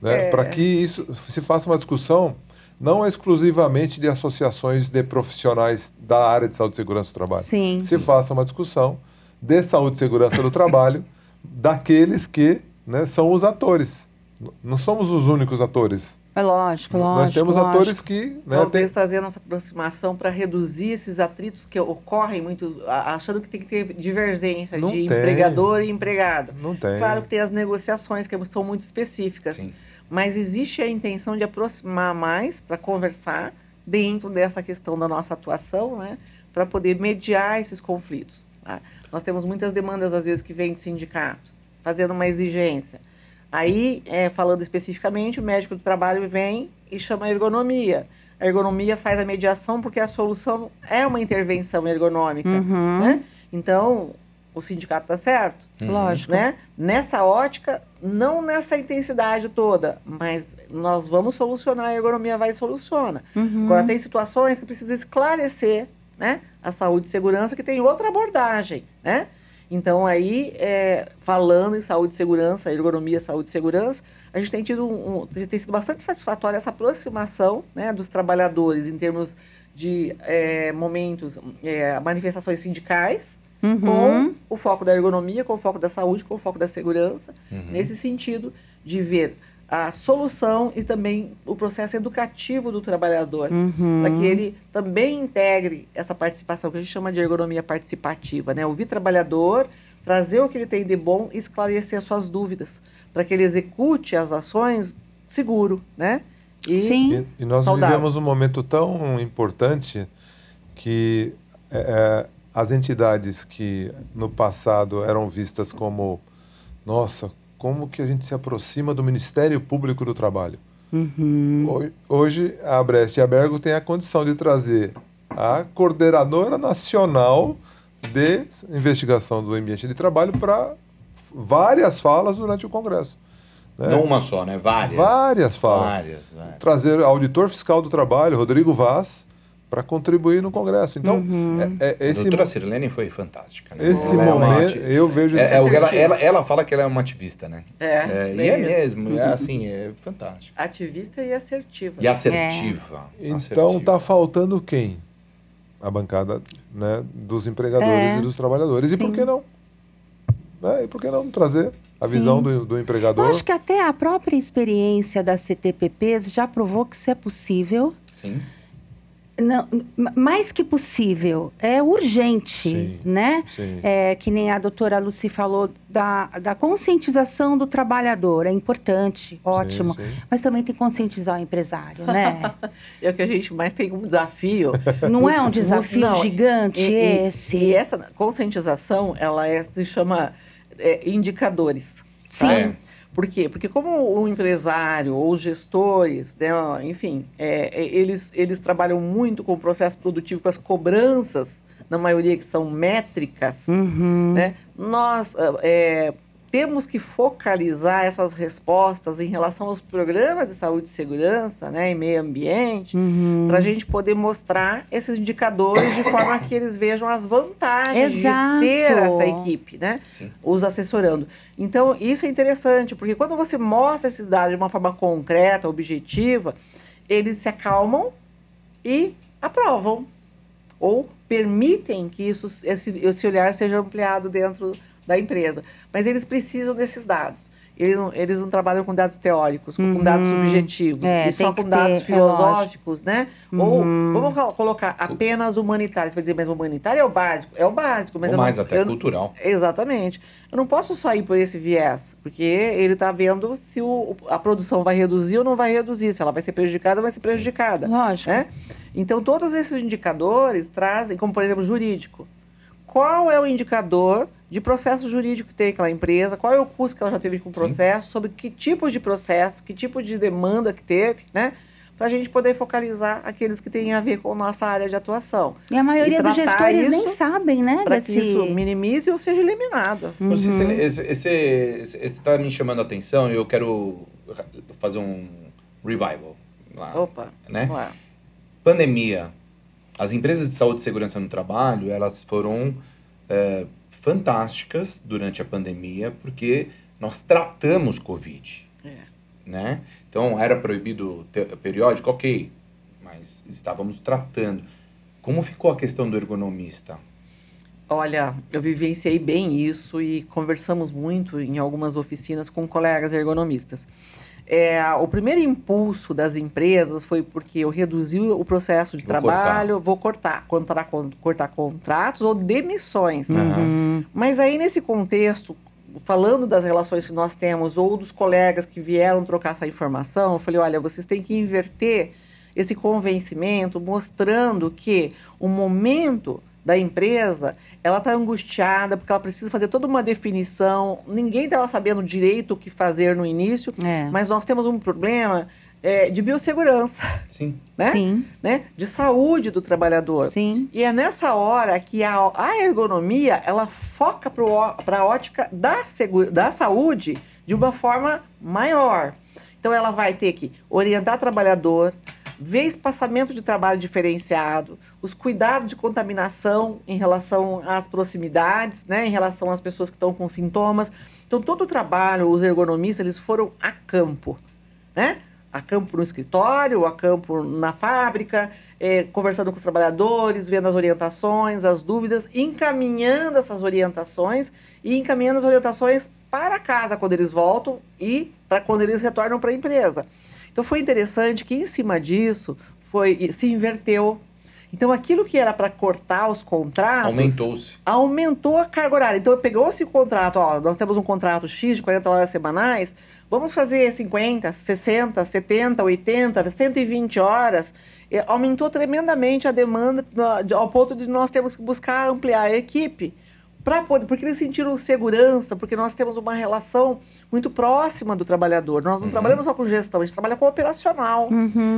Né? Para que isso se faça uma discussão não exclusivamente de associações de profissionais da área de saúde e segurança do trabalho. Sim. Se faça uma discussão de saúde e segurança do trabalho daqueles que, né, são os atores. Não somos os únicos atores. É lógico. Nós temos atores que... Né, Talvez trazer a nossa aproximação para reduzir esses atritos que ocorrem muito, achando que tem que ter divergência Não de tem. empregador e empregado. Não tem. Claro que tem as negociações que são muito específicas. Sim. Mas existe a intenção de aproximar mais para conversar dentro dessa questão da nossa atuação, né, para poder mediar esses conflitos. Tá? Nós temos muitas demandas, às vezes, que vêm de sindicato, fazendo uma exigência. Aí, falando especificamente, o médico do trabalho vem e chama a ergonomia. A ergonomia faz a mediação porque a solução é uma intervenção ergonômica. Uhum. Né? Então, o sindicato está certo. Lógico. Né? Nessa ótica, não nessa intensidade toda, mas nós vamos solucionar, a ergonomia vai e soluciona. Uhum. Agora, tem situações que precisa esclarecer, né, a saúde e segurança, que tem outra abordagem, né? Então, aí, falando em saúde e segurança, ergonomia, saúde e segurança, a gente tem tem sido bastante satisfatória essa aproximação, né, dos trabalhadores em termos de momentos, manifestações sindicais, Uhum. com o foco da ergonomia, com o foco da saúde, com o foco da segurança, nesse sentido de ver a solução e também o processo educativo do trabalhador, para que ele também integre essa participação, que a gente chama de ergonomia participativa, né? Ouvir o trabalhador, trazer o que ele tem de bom e esclarecer as suas dúvidas, para que ele execute as ações seguro, né? Sim. E nós saudável. vivemos um momento tão importante que as entidades que no passado eram vistas como, nossa, como que a gente se aproxima do Ministério Público do Trabalho? Hoje, a Brest e a Bergo têm a condição de trazer a Coordenadora Nacional de Investigação do Ambiente de Trabalho para várias falas durante o Congresso. Né? Não uma só, né? Várias. Várias falas. Várias. Trazer auditor fiscal do trabalho, Rodrigo Vaz, para contribuir no Congresso. Então, A doutora Sirlene foi fantástica. Né? Esse Ela momento, eu vejo... ela fala que ela é uma ativista, né? E é isso. mesmo, assim, é fantástico. Ativista e assertiva. E assertiva. Então, está faltando quem? A bancada, né, dos empregadores e dos trabalhadores. E por que não? E por que não trazer a visão do empregador? Eu acho que até a própria experiência das CTPPs já provou que isso é possível. Sim. Não, mais que possível, é urgente, Sim, né? sim. Que nem a doutora Lucy falou da conscientização do trabalhador, é importante, ótimo, sim. mas também tem que conscientizar o empresário, né? É o que a gente mais tem como desafio. Não é um desafio Não, gigante esse? E essa conscientização, ela se chama indicadores. Sim. Tá? Por quê? Porque como o empresário ou os gestores, né, enfim, eles trabalham muito com o processo produtivo, com as cobranças, na maioria que são métricas, né? Nós, temos que focalizar essas respostas em relação aos programas de saúde e segurança, né, e meio ambiente, para a gente poder mostrar esses indicadores de forma que eles vejam as vantagens Exato. de ter essa equipe, né, Sim. os assessorando. Então, isso é interessante, porque quando você mostra esses dados de uma forma concreta, objetiva, eles se acalmam e aprovam, ou permitem que esse olhar seja ampliado dentro da empresa. Mas eles precisam desses dados. Eles não trabalham com dados teóricos, com dados subjetivos, e só com dados filosóficos, né? Ou vamos colocar apenas humanitários. Você vai dizer, mas humanitário é o básico? É o básico. Mas Ou mais até cultural. Exatamente. Eu não posso só ir por esse viés, porque ele está vendo se a produção vai reduzir ou não vai reduzir, se ela vai ser prejudicada ou vai ser prejudicada. Lógico. Né? Então, todos esses indicadores trazem, como por exemplo, jurídico. Qual é o indicador de processo jurídico que tem aquela empresa? Qual é o custo que ela já teve com o processo? Sobre que tipo de processo, que tipo de demanda que teve, né? Para a gente poder focalizar aqueles que têm a ver com a nossa área de atuação. E a maioria dos gestores nem sabem, né? Para que isso minimize ou seja eliminado. Esse está me chamando a atenção e eu quero fazer um revival lá. Opa, né? vamos lá. Pandemia. As empresas de saúde e segurança no trabalho, elas foram fantásticas durante a pandemia, porque nós tratamos Covid, né? Então, era proibido periódico? Ok, mas estávamos tratando. Como ficou a questão do ergonomista? Olha, eu vivenciei bem isso e conversamos muito em algumas oficinas com colegas ergonomistas. O primeiro impulso das empresas foi porque eu reduzi o processo de trabalho, vou cortar contratos ou demissões. Mas aí, nesse contexto, falando das relações que nós temos ou dos colegas que vieram trocar essa informação, eu falei, olha, vocês têm que inverter esse convencimento, mostrando que o momento da empresa, ela está angustiada porque ela precisa fazer toda uma definição. Ninguém estava sabendo direito o que fazer no início, mas nós temos um problema de biossegurança. Sim. Né? Sim. Né? De saúde do trabalhador. Sim. E é nessa hora que a ergonomia, ela foca para a ótica da saúde de uma forma maior. Então, ela vai ter que orientar o trabalhador, ver espaçamento de trabalho diferenciado, os cuidados de contaminação em relação às proximidades, né, em relação às pessoas que estão com sintomas. Então, todo o trabalho, os ergonomistas, eles foram a campo, né? A campo no escritório, a campo na fábrica, conversando com os trabalhadores, vendo as orientações, as dúvidas, encaminhando essas orientações e encaminhando as orientações para casa quando eles voltam e para quando eles retornam para a empresa. Então, foi interessante que, em cima disso, se inverteu. Então, aquilo que era para cortar os contratos... Aumentou a carga horária. Então, pegou-se o contrato, nós temos um contrato X de 40 horas semanais, vamos fazer 50, 60, 70, 80, 120 horas. Aumentou tremendamente a demanda ao ponto de nós termos que buscar ampliar a equipe. Porque eles sentiram segurança, porque nós temos uma relação muito próxima do trabalhador. Nós não trabalhamos só com gestão, a gente trabalha com operacional.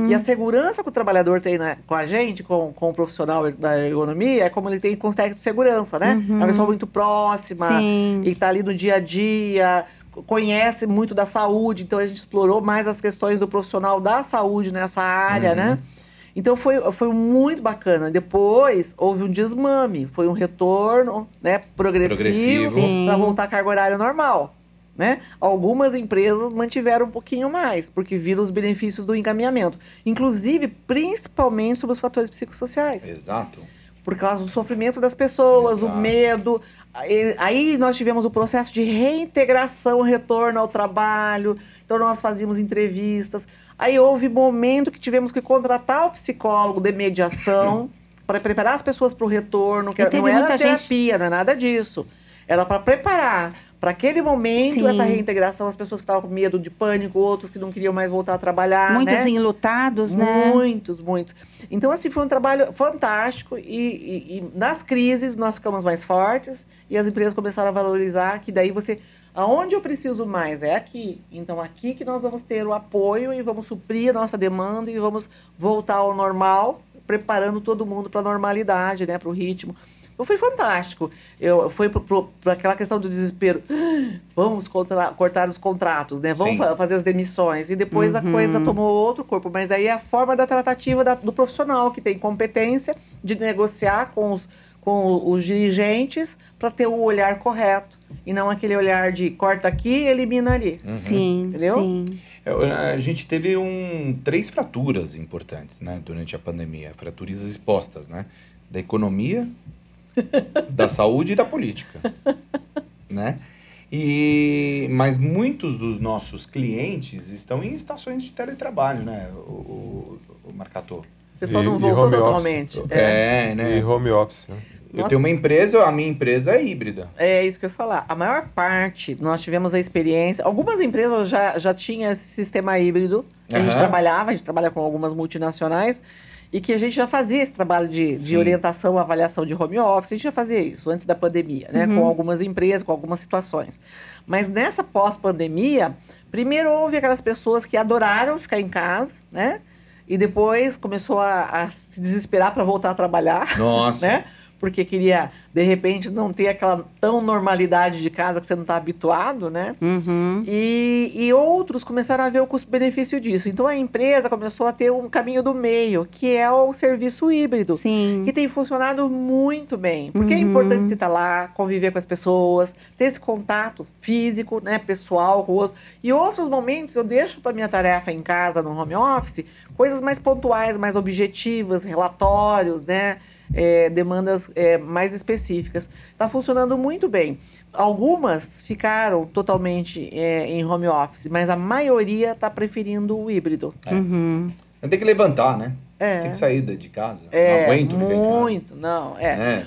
E a segurança que o trabalhador tem com a gente, com o profissional da ergonomia, é como ele tem com os técnicos de segurança, né? É uma pessoa muito próxima, e está ali no dia a dia, conhece muito da saúde, então a gente explorou mais as questões do profissional da saúde nessa área, né? Então, foi muito bacana. Depois, houve um desmame. Foi um retorno, né, progressivo. Para voltar à carga horária normal. Né? Algumas empresas mantiveram um pouquinho mais, porque viram os benefícios do encaminhamento. Inclusive, principalmente sobre os fatores psicossociais. Exato. Por causa do sofrimento das pessoas, o medo. Aí nós tivemos o processo de reintegração, retorno ao trabalho. Então, nós fazíamos entrevistas. Aí houve momento que tivemos que contratar o psicólogo de mediação para preparar as pessoas para o retorno, que não era terapia, não é nada disso. Era para preparar para aquele momento essa reintegração, as pessoas que estavam com medo de pânico, outros que não queriam mais voltar a trabalhar. Muitos enlutados, né? Muitos. Então, assim, foi um trabalho fantástico e nas crises nós ficamos mais fortes e as empresas começaram a valorizar que daí aonde eu preciso mais é aqui. Então, aqui que nós vamos ter o apoio e vamos suprir a nossa demanda e vamos voltar ao normal, preparando todo mundo para a normalidade, né, para o ritmo. Então foi fantástico. Foi para aquela questão do desespero. Vamos cortar os contratos, né? Vamos fazer as demissões. E depois a coisa tomou outro corpo. Mas aí é a forma da tratativa do profissional, que tem competência de negociar com os dirigentes para ter o olhar correto. E não aquele olhar de corta aqui e elimina ali. Sim, entendeu? Sim. A gente teve 3 fraturas importantes, né, durante a pandemia. Fraturas expostas, né? Da economia, da saúde e da política, né? Mas muitos dos nossos clientes estão em estações de teletrabalho, né, o Marcato? O pessoal não voltou totalmente. Né? E home office, né? Eu tenho uma empresa, a minha empresa é híbrida. É isso que eu ia falar. A maior parte, nós tivemos a experiência... Algumas empresas já tinham esse sistema híbrido. A gente trabalha com algumas multinacionais, e que a gente já fazia esse trabalho de orientação, avaliação de home office. A gente já fazia isso antes da pandemia, né? Com algumas empresas, com algumas situações. Mas nessa pós-pandemia, primeiro houve aquelas pessoas que adoraram ficar em casa, né? E depois começou a se desesperar para voltar a trabalhar. Nossa! Né? Porque queria, de repente, não ter aquela tão normalidade de casa que você não está habituado, né? E outros começaram a ver o custo-benefício disso. Então, a empresa começou a ter um caminho do meio, que é o serviço híbrido. Sim. Que tem funcionado muito bem. Porque é importante você estar lá, conviver com as pessoas, ter esse contato físico, né, pessoal com o outro. E outros momentos eu deixo para minha tarefa em casa, no home office, coisas mais pontuais, mais objetivas, relatórios, né? Demandas mais específicas. Está funcionando muito bem. Algumas ficaram totalmente em home office, mas a maioria está preferindo o híbrido. Tem que levantar, né? Tem que sair de casa. Não aguento ficar em casa. Muito, não.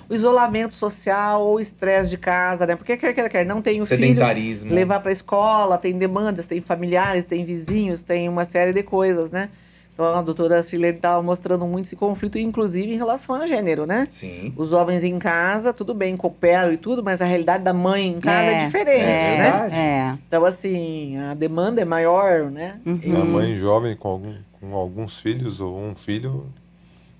O isolamento social ou o estresse de casa, né? Porque quer, não tem o sedentarismo. Filho, levar para a escola, tem demandas, tem familiares, tem vizinhos, tem uma série de coisas, né? Então, a doutora Shirley estava mostrando muito esse conflito, inclusive em relação a gênero, né? Sim. Os homens em casa, tudo bem, cooperam e tudo, mas a realidade da mãe em casa é diferente, né? Então, assim, a demanda é maior, né? A mãe jovem com alguns filhos ou um filho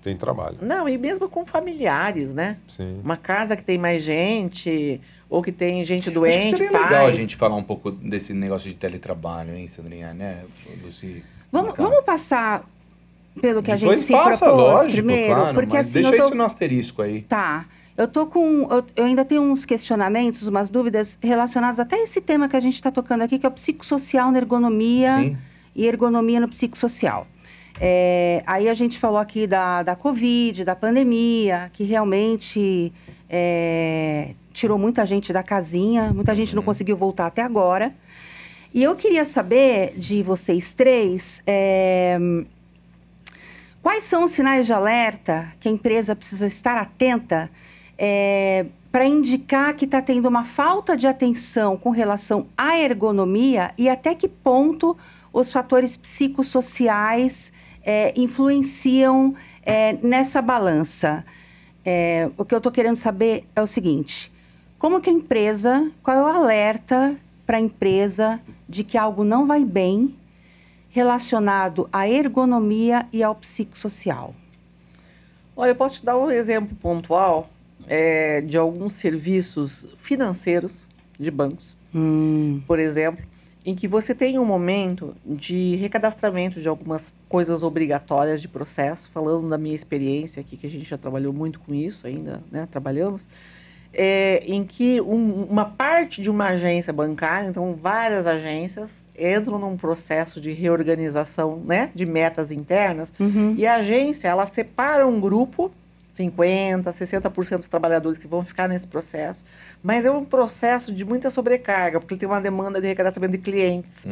tem trabalho. Não, e mesmo com familiares, né? Sim. Uma casa que tem mais gente, ou que tem gente doente, acho que seria pais. legal a gente falar um pouco desse negócio de teletrabalho, hein, Sandrinha, né? Lucy... Vamos passar pelo que depois a gente se passa, propôs lógico, primeiro, claro, porque mas assim deixa isso no asterisco aí. Tá. Eu ainda tenho uns questionamentos, umas dúvidas relacionadas até a esse tema que a gente está tocando aqui, que é o psicossocial na ergonomia e ergonomia no psicossocial. Aí a gente falou aqui da Covid, da pandemia, que realmente tirou muita gente da casinha, muita gente não conseguiu voltar até agora. E eu queria saber de vocês três quais são os sinais de alerta que a empresa precisa estar atenta para indicar que está tendo uma falta de atenção com relação à ergonomia e até que ponto os fatores psicossociais influenciam nessa balança. O que eu estou querendo saber é o seguinte: como que a empresa, qual é o alerta para a empresa de que algo não vai bem relacionado à ergonomia e ao psicossocial? Olha, eu posso te dar um exemplo pontual de alguns serviços financeiros de bancos, por exemplo, em que você tem um momento de recadastramento de algumas coisas obrigatórias de processo, falando da minha experiência aqui, que a gente já trabalhou muito com isso ainda, né, trabalhamos, em que uma parte de uma agência bancária, então várias agências, entram num processo de reorganização, né, de metas internas, e a agência, ela separa um grupo, 50%, 60% dos trabalhadores que vão ficar nesse processo, mas é um processo de muita sobrecarga, porque tem uma demanda de recadastramento de clientes.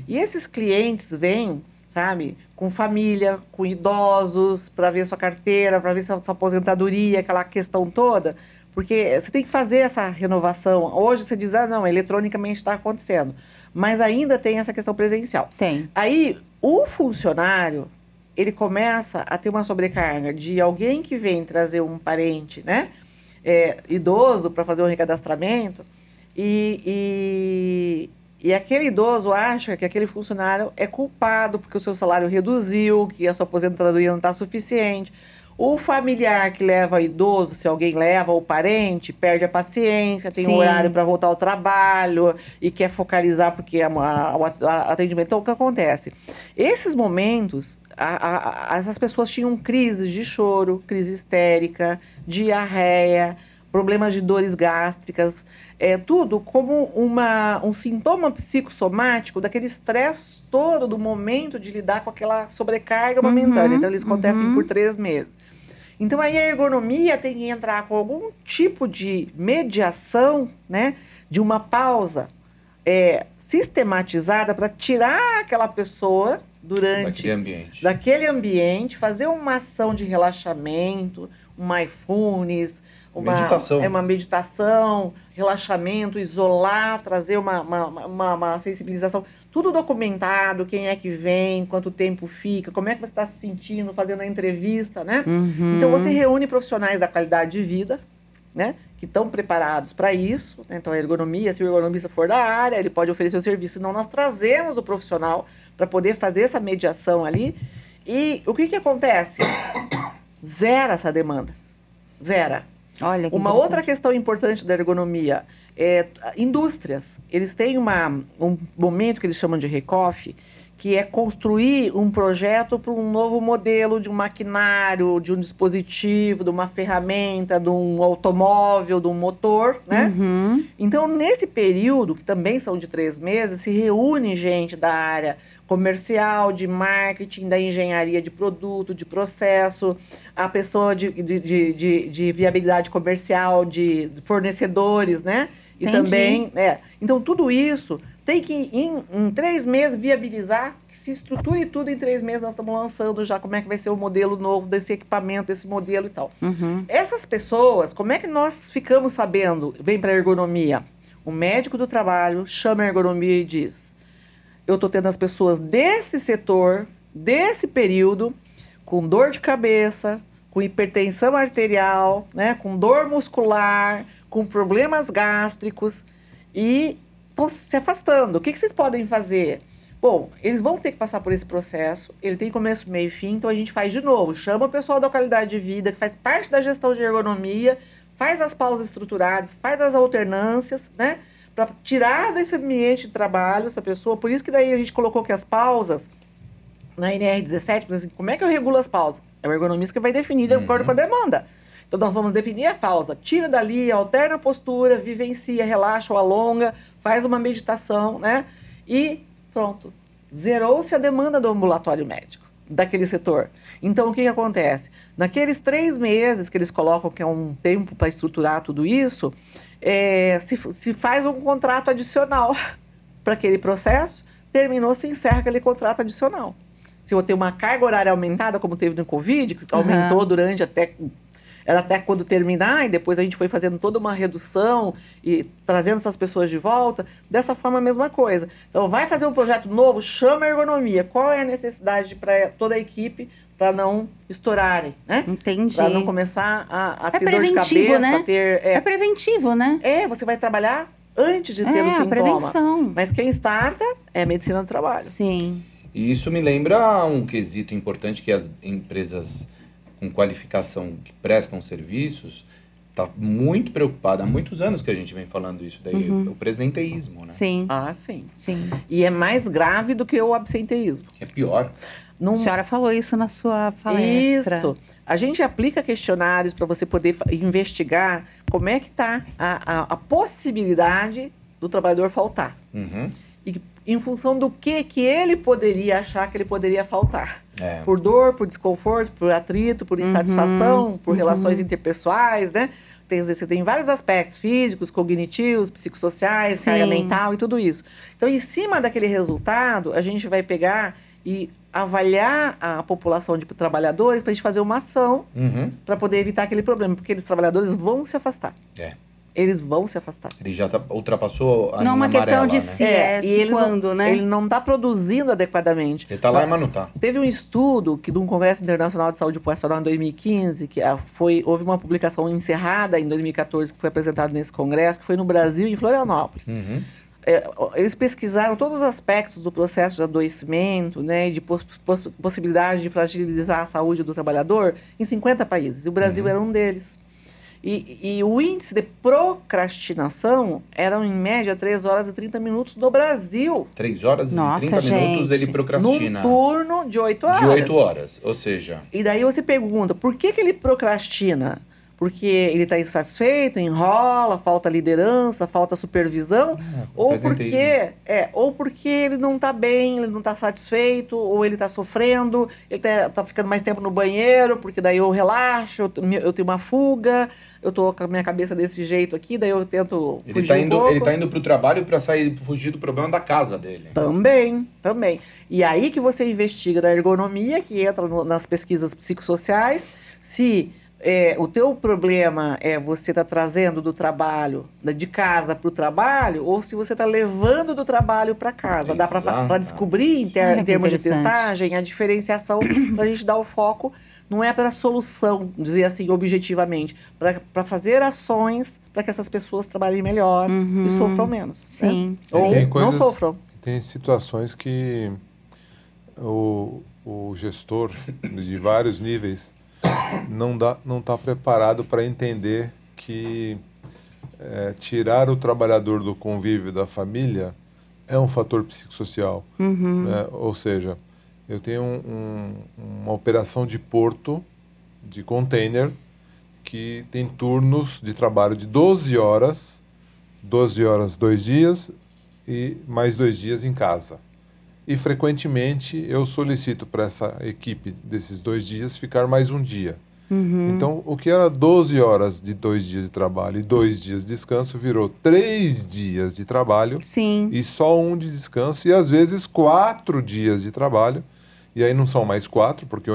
E esses clientes vêm, sabe, com família, com idosos, para ver sua carteira, para ver sua aposentadoria, aquela questão toda. Porque você tem que fazer essa renovação. Hoje você diz, não, eletronicamente está acontecendo. Mas ainda tem essa questão presencial. Tem. Aí, o funcionário, ele começa a ter uma sobrecarga de alguém que vem trazer um parente, né, idoso para fazer o recadastramento, e aquele idoso acha que aquele funcionário é culpado porque o seu salário reduziu, que a sua aposentadoria não está suficiente. O familiar que leva idoso, se alguém leva, ou parente, perde a paciência, tem um horário para voltar ao trabalho e quer focalizar porque o atendimento. Então, o que acontece? Esses momentos, essas pessoas tinham crises de choro, crise histérica, diarreia, problemas de dores gástricas, tudo como um sintoma psicossomático daquele estresse todo do momento de lidar com aquela sobrecarga momentânea. Então, eles acontecem por 3 meses. Então, aí a ergonomia tem que entrar com algum tipo de mediação, né, de uma pausa sistematizada para tirar aquela pessoa daquele ambiente, fazer uma ação de relaxamento, um mindfulness, uma meditação, relaxamento, isolar, trazer uma sensibilização, tudo documentado, quem é que vem, quanto tempo fica, como é que você está se sentindo, fazendo a entrevista, né? Então, você reúne profissionais da qualidade de vida, né, que estão preparados para isso, né? Então, a ergonomia, se o ergonomista for da área, ele pode oferecer o serviço, senão nós trazemos o profissional para poder fazer essa mediação ali. E o que acontece? Zera essa demanda. Zera. Olha, uma outra questão importante da ergonomia indústrias. Eles têm um momento que eles chamam de RECOF, que é construir um projeto para um novo modelo de um maquinário, de um dispositivo, de uma ferramenta, de um automóvel, de um motor, né? Então, nesse período, que também são de 3 meses, se reúne gente da área comercial, de marketing, da engenharia de produto, de processo, a pessoa de viabilidade comercial, de fornecedores, né? E Entendi. também, então tudo isso tem que, em 3 meses, viabilizar, que se estruture tudo em 3 meses. Nós estamos lançando já como é que vai ser o modelo novo desse equipamento, desse modelo e tal. Essas pessoas, como é que nós ficamos sabendo? Vem para a ergonomia. O médico do trabalho chama a ergonomia e diz: eu estou tendo as pessoas desse setor, desse período, com dor de cabeça, com hipertensão arterial, né, com dor muscular, com problemas gástricos e estão se afastando. O que vocês podem fazer? Bom, eles vão ter que passar por esse processo, ele tem começo, meio e fim, então a gente faz de novo. Chama o pessoal da qualidade de vida, que faz parte da gestão de ergonomia, faz as pausas estruturadas, faz as alternâncias, né? Para tirar desse ambiente de trabalho essa pessoa. Por isso que daí a gente colocou que as pausas, na NR17, assim, como é que eu regulo as pausas? É o ergonomista que vai definir de acordo com a demanda. Então, nós vamos definir a pausa. Tira dali, alterna a postura, vivencia, relaxa ou alonga, faz uma meditação, né? E pronto. Zerou-se a demanda do ambulatório médico, daquele setor. Então, o que acontece? Naqueles 3 meses que eles colocam, que é um tempo para estruturar tudo isso, se faz um contrato adicional para aquele processo, terminou, se encerra aquele contrato adicional. Se eu tenho uma carga horária aumentada, como teve no Covid, que aumentou durante até quando terminar, e depois a gente foi fazendo toda uma redução e trazendo essas pessoas de volta, dessa forma a mesma coisa. Então, vai fazer um projeto novo, chama a ergonomia. Qual é a necessidade para toda a equipe para não estourarem, né? Entendi. Para não começar a ter dor de preventivo, cabeça, né? É preventivo, né? Você vai trabalhar antes de ter o sintoma. Prevenção. Mas quem starta é a medicina do trabalho. Sim. E isso me lembra um quesito importante que as empresas com qualificação que prestam serviços está muito preocupada. Há muitos anos que a gente vem falando isso daí, o presenteísmo, né? Sim. Sim. E é mais grave do que o absenteísmo. É pior. A senhora falou isso na sua palestra. Isso. A gente aplica questionários para você poder investigar como é que está a possibilidade do trabalhador faltar. E em função do que ele poderia achar que ele poderia faltar. Por dor, por desconforto, por atrito, por insatisfação, por relações interpessoais, né? Você tem vários aspectos físicos, cognitivos, psicossociais, carga mental e tudo isso. Então, em cima daquele resultado, a gente vai pegar e avaliar a população de trabalhadores para a gente fazer uma ação para poder evitar aquele problema, porque aqueles trabalhadores vão se afastar. Eles vão se afastar. Ele já ultrapassou a linha amarela, não é uma questão de né? se, e ele quando, né? Ele não está produzindo adequadamente. Ele está lá, mas não está. Teve um estudo de um Congresso Internacional de Saúde Ocupacional em 2015, que houve uma publicação encerrada em 2014, que foi apresentada nesse congresso, que foi no Brasil, em Florianópolis. eles pesquisaram todos os aspectos do processo de adoecimento, né, e de possibilidade de fragilizar a saúde do trabalhador em 50 países. E o Brasil era um deles. E o índice de procrastinação era, em média, 3 horas e 30 minutos no Brasil. 3 horas Nossa, e 30 minutos ele gente. procrastina. Num turno de 8 horas. De 8 horas, ou seja... E daí você pergunta, por que ele procrastina? Porque ele está insatisfeito, enrola, falta liderança, falta supervisão, ou porque ele não está bem, ele não está satisfeito, ou ele está sofrendo, ele tá ficando mais tempo no banheiro, porque daí eu relaxo, eu tenho uma fuga, eu tô com a minha cabeça desse jeito aqui, daí eu tento fugir um pouco. Ele tá indo pro trabalho para fugir do problema da casa dele. Também. E aí que você investiga da ergonomia, que entra nas pesquisas psicossociais, se... o teu problema é você tá trazendo do trabalho, de casa para o trabalho, ou se você tá levando do trabalho para casa. Dá para descobrir, em termos de testagem, a diferenciação para a gente dar o foco. Não é para solução, dizer assim, objetivamente, para fazer ações para que essas pessoas trabalhem melhor e sofram menos. Sim. Né? Sim. Ou não sofram. Tem situações que o gestor de vários níveis não está preparado para entender que tirar o trabalhador do convívio da família é um fator psicossocial. Né? Ou seja, eu tenho uma operação de porto, de container, que tem turnos de trabalho de 12 horas 2 dias e mais 2 dias em casa. E, frequentemente, eu solicito para essa equipe desses 2 dias ficar mais um dia. Então, o que era 12 horas de 2 dias de trabalho e 2 dias de descanso virou 3 dias de trabalho e só 1 de descanso. E, às vezes, 4 dias de trabalho. E aí não são mais 4, porque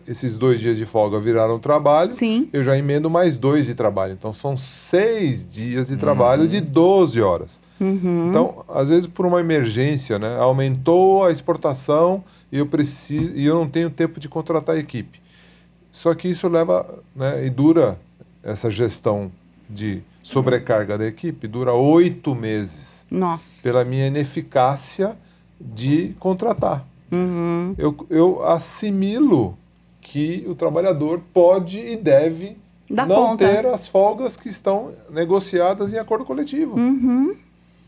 esses 2 dias de folga viraram trabalho. Eu já emendo mais 2 de trabalho. Então, são 6 dias de trabalho de 12 horas. Então, às vezes, por uma emergência, né, aumentou a exportação e eu não tenho tempo de contratar a equipe. Só que isso leva, né, e dura, essa gestão de sobrecarga da equipe, dura 8 meses. Nossa. Pela minha ineficácia de contratar. Eu assimilo que o trabalhador pode e deve não ter as folgas que estão negociadas em acordo coletivo.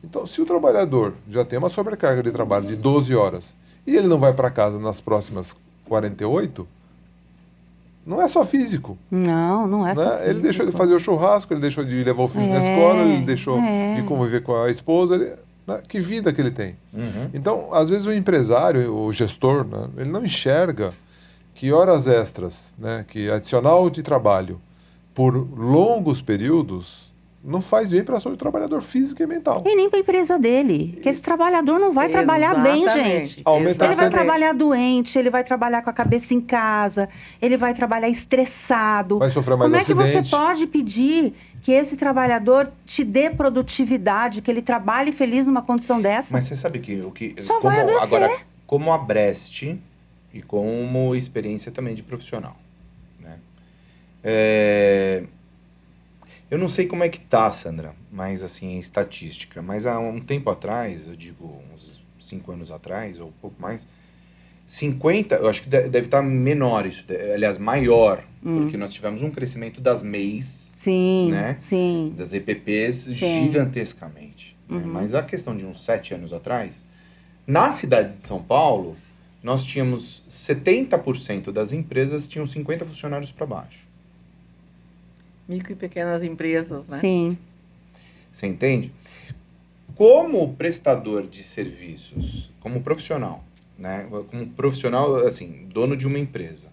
Então, se o trabalhador já tem uma sobrecarga de trabalho de 12 horas e ele não vai para casa nas próximas 48, não é só físico. Não é só físico. Ele deixou de fazer o churrasco, ele deixou de levar o filho na escola, ele deixou de conviver com a esposa. Que vida que ele tem. Então, às vezes o empresário, o gestor, né, ele não enxerga que horas extras, né, que adicional de trabalho por longos períodos não faz bem para a saúde do trabalhador físico e mental. E nem para a empresa dele. Porque esse trabalhador não vai trabalhar bem, gente. Ele vai trabalhar doente, ele vai trabalhar com a cabeça em casa, ele vai trabalhar estressado. Vai sofrer mais acidente. Como é que você pode pedir que esse trabalhador te dê produtividade, que ele trabalhe feliz numa condição dessa? Mas você sabe Só vai adoecer. Agora, como a Brest e como experiência também de profissional, né? Eu não sei como é que tá, Sandra, mas assim, estatística. Mas há um tempo atrás, eu digo uns 5 anos atrás, ou um pouco mais, 50, eu acho que deve estar menor isso, aliás, maior, porque nós tivemos um crescimento das MEIs, né? Das EPPs gigantescamente. Né? Mas a questão de uns 7 anos atrás, na cidade de São Paulo, nós tínhamos 70% das empresas tinham 50 funcionários para baixo. Micro e pequenas empresas, né? Sim. Você entende? Como prestador de serviços, como profissional, né? Como profissional, assim, dono de uma empresa,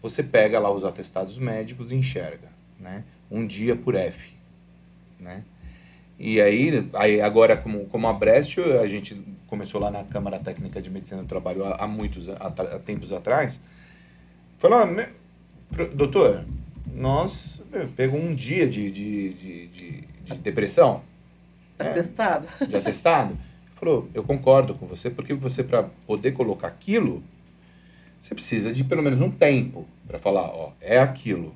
você pega lá os atestados médicos e enxerga, né? 1 dia por F, né? E aí agora, como a Brest, a gente começou lá na Câmara Técnica de Medicina do Trabalho há tempos atrás, falou, doutor, nós pegamos 1 dia de depressão. Atestado. De atestado. Falou, eu concordo com você, porque você, para poder colocar aquilo, você precisa de pelo menos um tempo para falar, ó, é aquilo,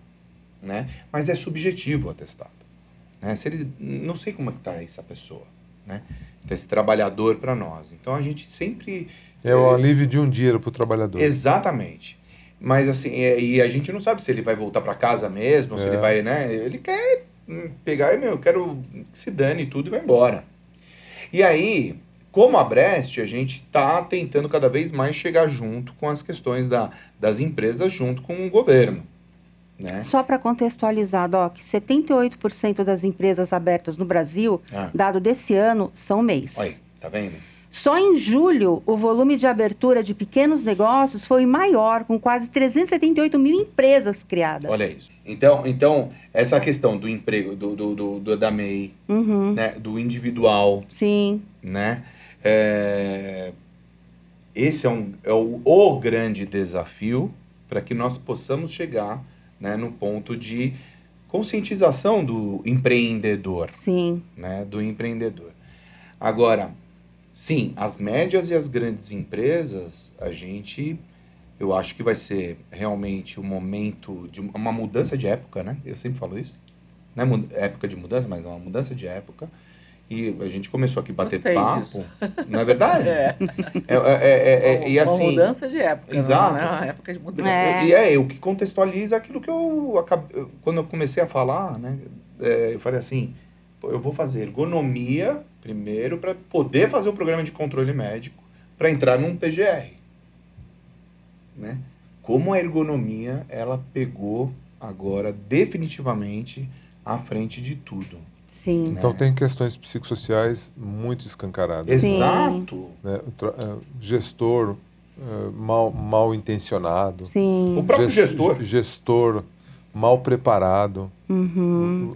né? Mas é subjetivo o atestado. Né? Se ele, não sei como é que tá essa pessoa, né? Então, esse trabalhador para nós. Então, a gente sempre... É o alívio de um dia para o trabalhador. Exatamente. Mas, assim, e a gente não sabe se ele vai voltar para casa mesmo, se ele vai, né? Ele quer pegar e, eu quero que se dane tudo e vai embora. E aí, como a Brest, a gente está tentando cada vez mais chegar junto com as questões das empresas, junto com o governo. Né? Só para contextualizar, Doc, 78% das empresas abertas no Brasil, dado desse ano, são MEIs. Olha, tá vendo? Só em julho, o volume de abertura de pequenos negócios foi maior, com quase 378 mil empresas criadas. Olha isso. Então essa questão do emprego, da MEI, né, do individual, Sim. Né, esse é o grande desafio para que nós possamos chegar, né, no ponto de conscientização do empreendedor. Sim. Né, do empreendedor. Agora, sim, as médias e as grandes empresas, eu acho que vai ser realmente um momento de uma mudança de época, né? Eu sempre falo isso. Não é época de mudança, mas é uma mudança de época. E a gente começou aqui a bater papo. Disso. Não é verdade? E assim, uma mudança de época. Exato. Não é uma época de mudança. E o que contextualiza aquilo que quando eu comecei a falar, né? Eu falei assim, eu vou fazer ergonomia primeiro para poder fazer o programa de controle médico para entrar num PGR. Né? Como a ergonomia, ela pegou agora definitivamente à frente de tudo. Sim. Então tem questões psicossociais muito escancaradas. Exato. Né? Gestor mal intencionado. Sim. O próprio gestor mal preparado.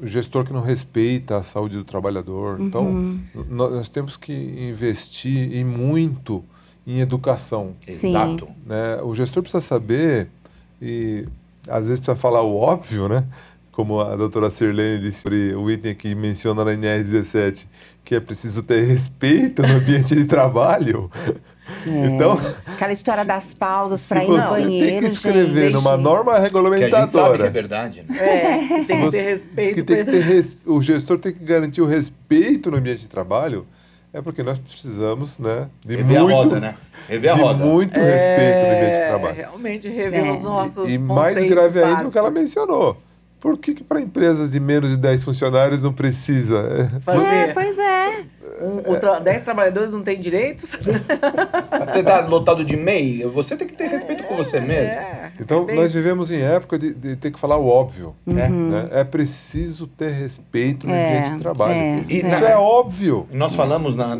Gestor que não respeita a saúde do trabalhador. Então nós temos que investir e muito em educação. Exato. Né? O gestor precisa saber, e às vezes precisa falar o óbvio, né? Como a doutora Sirlene disse sobre o item que menciona na NR17, que é preciso ter respeito no ambiente de trabalho. Então, aquela história das pausas para ir no banheiro. Tem que escrever numa norma regulamentadora. Que a gente sabe que é verdade, né? Tem que ter respeito. O gestor tem que garantir o respeito no ambiente de trabalho. É porque nós precisamos, né, de rever muito, a roda, né? Rever a roda. Muito respeito no ambiente de trabalho. Realmente rever os nossos E mais grave básicos. ainda o que ela mencionou. Por que para empresas de menos de 10 funcionários não precisa? Fazer. Pois é. 10 trabalhadores não têm direitos? Você está lotado de MEI, você tem que ter respeito com você mesmo. Então, nós vivemos em época de ter que falar o óbvio. Né? É preciso ter respeito no ambiente de trabalho. Isso é óbvio. E nós falamos Isso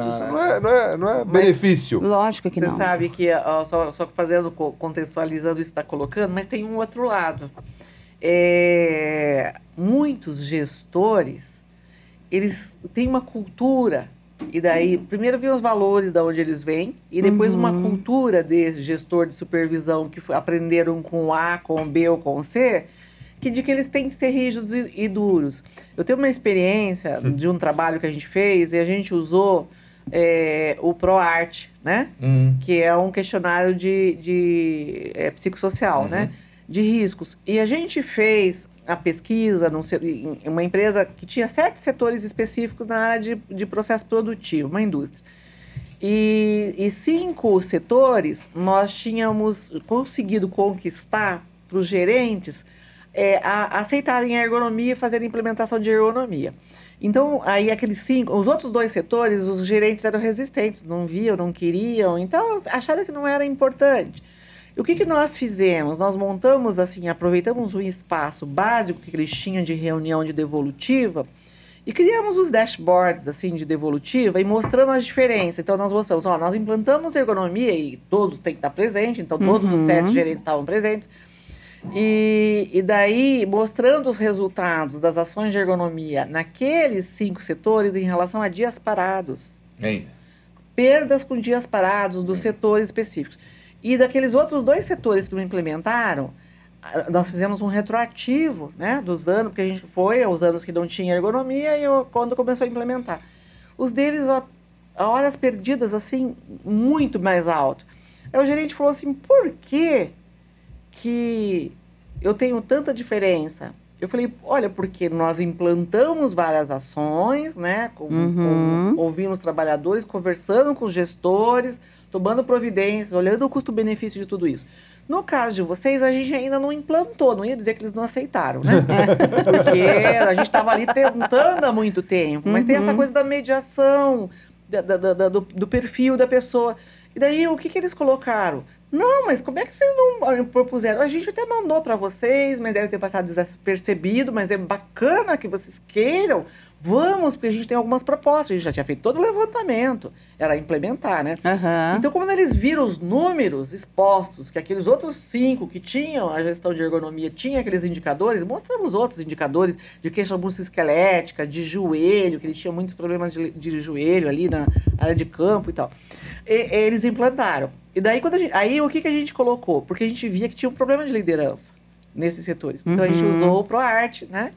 não é benefício. Lógico que não. Você sabe que, só fazendo, contextualizando isso que está colocando, mas tem um outro lado. Muitos gestores, eles têm uma cultura, e daí, primeiro vem os valores de onde eles vêm, e depois uma cultura de gestor de supervisão que aprenderam com A, com B ou com C, de que eles têm que ser rígidos e duros. Eu tenho uma experiência de um trabalho que a gente fez, e a gente usou o ProArt, né? Que é um questionário de psicossocial, né? De riscos. E a gente fez a pesquisa em uma empresa que tinha 7 setores específicos na área de processo produtivo, uma indústria. E 5 setores nós tínhamos conseguido conquistar para os gerentes aceitarem a ergonomia e fazer a implementação de ergonomia. Então, aí aqueles 5, os outros 2 setores, os gerentes eram resistentes, não viam, não queriam, então acharam que não era importante. E o que nós fizemos? Nós montamos, assim, aproveitamos um espaço básico que eles tinham de reunião de devolutiva e criamos os dashboards, assim, de devolutiva e mostrando as diferenças. Então, nós mostramos, nós implantamos ergonomia e todos têm que estar presentes, então todos os 7 gerentes estavam presentes. E daí, mostrando os resultados das ações de ergonomia naqueles 5 setores em relação a dias parados. Perdas com dias parados dos setores específicos. E daqueles outros 2 setores que não implementaram, nós fizemos um retroativo, né, dos anos, porque a gente foi aos anos que não tinha ergonomia e quando começou a implementar. Os deles, a horas perdidas, assim, muito mais alto. Aí o gerente falou assim, por que eu tenho tanta diferença Eu falei, olha, porque nós implantamos várias ações, né? Ouvindo os trabalhadores, conversando com os gestores, tomando providências, olhando o custo-benefício de tudo isso. No caso de vocês, a gente ainda não implantou, não ia dizer que eles não aceitaram, né? Porque a gente estava ali tentando há muito tempo, mas tem essa coisa da mediação, do perfil da pessoa. E daí, o que eles colocaram? Não, mas como é que vocês não propuseram? A gente até mandou para vocês, mas deve ter passado despercebido, mas é bacana que vocês queiram. Vamos, porque a gente tem algumas propostas. A gente já tinha feito todo o levantamento. Era implementar, né? Então, quando eles viram os números expostos, que aqueles outros 5 que tinham a gestão de ergonomia, tinham aqueles indicadores, mostramos outros indicadores de queixa musculoesquelética, de joelho, que ele tinha muitos problemas de joelho ali na área de campo e tal. Eles implantaram. E daí, aí o que a gente colocou? Porque a gente via que tinha um problema de liderança nesses setores. Então, a gente usou o ProArt, né?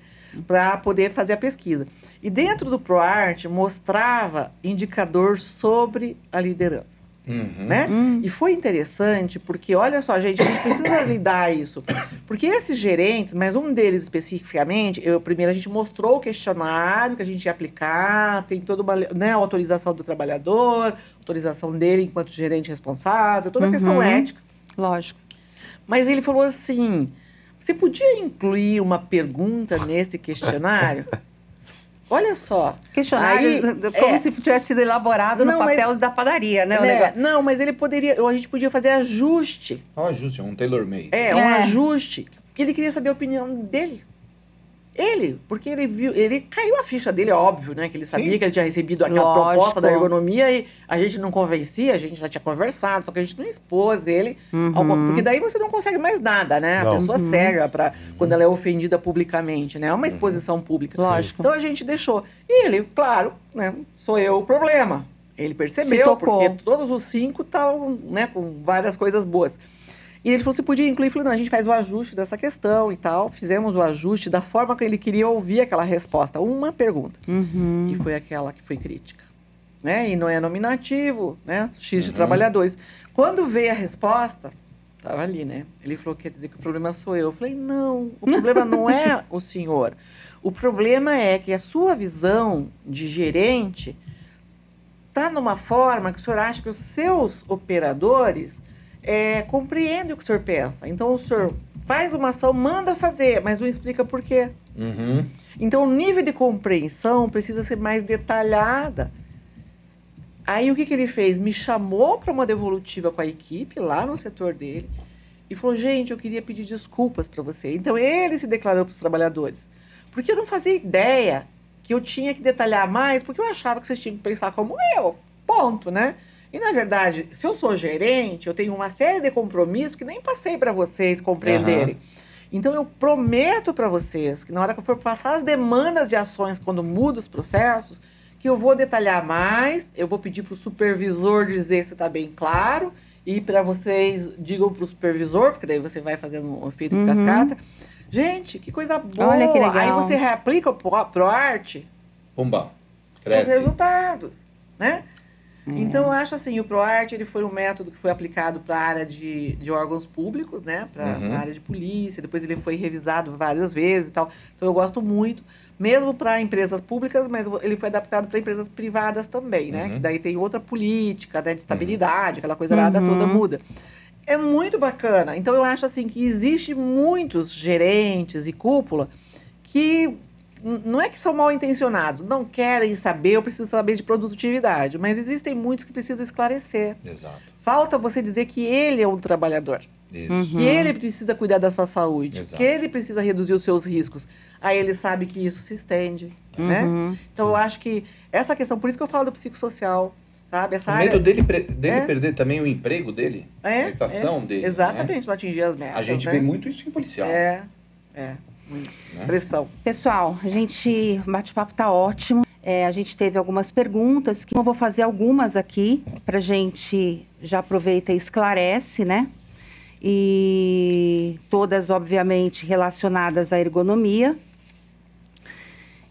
Para poder fazer a pesquisa. E dentro do ProArt mostrava indicador sobre a liderança. Né? E foi interessante porque, olha só, gente, a gente precisa lidar isso. Porque esses gerentes, mas um deles especificamente, primeiro a gente mostrou o questionário que a gente ia aplicar, tem toda uma, né, autorização do trabalhador, autorização dele enquanto gerente responsável, toda a questão ética. Lógico. Mas ele falou assim, você podia incluir uma pergunta nesse questionário? Olha só. Questionário como se tivesse sido elaborado no papel da padaria, né? Não, mas ele poderia, a gente podia fazer ajuste. Um ajuste, um tailor-made. Um ajuste. Porque ele queria saber a opinião dele. Porque ele viu, ele caiu a ficha dele, óbvio, né? Que ele sabia que ele tinha recebido aquela proposta da ergonomia e a gente não convencia, a gente já tinha conversado, só que a gente não expôs ele. Porque daí você não consegue mais nada, né? A pessoa cega quando ela é ofendida publicamente, né? É uma exposição pública. Lógico. Então a gente deixou. E ele, claro, né? Sou eu o problema. Ele percebeu, porque todos os 5 estavam, né, com várias coisas boas. E ele falou, você podia incluir? Eu falei, não, a gente faz o ajuste dessa questão e tal. Fizemos o ajuste da forma que ele queria ouvir aquela resposta. Uma pergunta. E foi aquela que foi crítica. Né? E não é nominativo, né? X de trabalhadores. Quando veio a resposta, estava ali, né? Ele falou, quer dizer que o problema sou eu. Eu falei, não, o problema não é o senhor. O problema é que a sua visão de gerente está numa forma que o senhor acha que os seus operadores... compreende o que o senhor pensa. Então, o senhor faz uma ação, manda fazer, mas não explica por quê. Então, o nível de compreensão precisa ser mais detalhada. Aí, o que ele fez? Me chamou para uma devolutiva com a equipe, lá no setor dele, e falou, gente, eu queria pedir desculpas para você. Então, ele se declarou para os trabalhadores. Porque eu não fazia ideia que eu tinha que detalhar mais, porque eu achava que vocês tinham que pensar como eu. Ponto, né? E, na verdade, se eu sou gerente, eu tenho uma série de compromissos que nem passei para vocês compreenderem. Então, eu prometo para vocês que na hora que eu for passar as demandas de ações, quando muda os processos, que eu vou detalhar mais, eu vou pedir para o supervisor dizer se está bem claro, e para vocês digam para o supervisor, porque daí você vai fazendo um efeito de cascata. Gente, que coisa boa! Olha que legal. Aí você reaplica o ProArt. Pumba, cresce. Os resultados, né? Então, eu acho assim, o ProArt ele foi um método que foi aplicado para a área de órgãos públicos, né? Para a área de polícia, depois ele foi revisado várias vezes e tal. Então, eu gosto muito, mesmo para empresas públicas, mas ele foi adaptado para empresas privadas também, né? Que daí tem outra política, né? De estabilidade, aquela coisa nada toda muda. É muito bacana. Então, eu acho assim que existe muitos gerentes e cúpula que... não é que são mal intencionados, não querem saber, eu preciso saber de produtividade, mas existem muitos que precisam esclarecer. Exato. Falta você dizer que ele é um trabalhador, que ele precisa cuidar da sua saúde, que ele precisa reduzir os seus riscos. Aí ele sabe que isso se estende, né? Então, eu acho que essa questão, por isso que eu falo do psicossocial, sabe? Essa medo dele perder também o emprego dele, a estação dele. Exatamente, não atingir as metas. A gente vê muito isso em policial. Pressão. Pessoal, o bate-papo tá ótimo. A gente teve algumas perguntas, que eu vou fazer algumas aqui, pra gente já aproveita e esclarece, né? E todas, obviamente, relacionadas à ergonomia.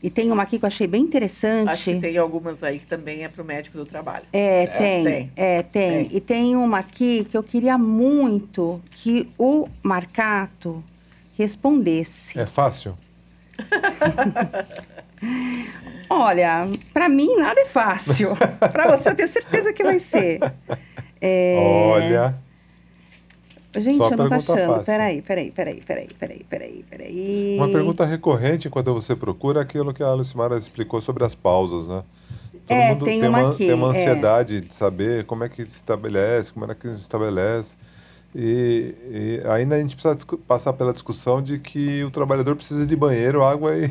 E tem uma aqui que eu achei bem interessante. Acho que tem algumas aí que também é pro médico do trabalho. Tem. E tem uma aqui que eu queria muito que o Marcato respondesse. É fácil? Olha, para mim nada é fácil. Para você eu tenho certeza que vai ser. Olha, Gente, só eu não tô pergunta achando. fácil. Peraí. Uma pergunta recorrente enquanto você procura é aquilo que a Lucimara explicou sobre as pausas, né? Todo mundo tem uma aqui. tem uma ansiedade de saber como é que se estabelece, como é que se estabelece. E ainda a gente precisa passar pela discussão de que o trabalhador precisa de banheiro, água e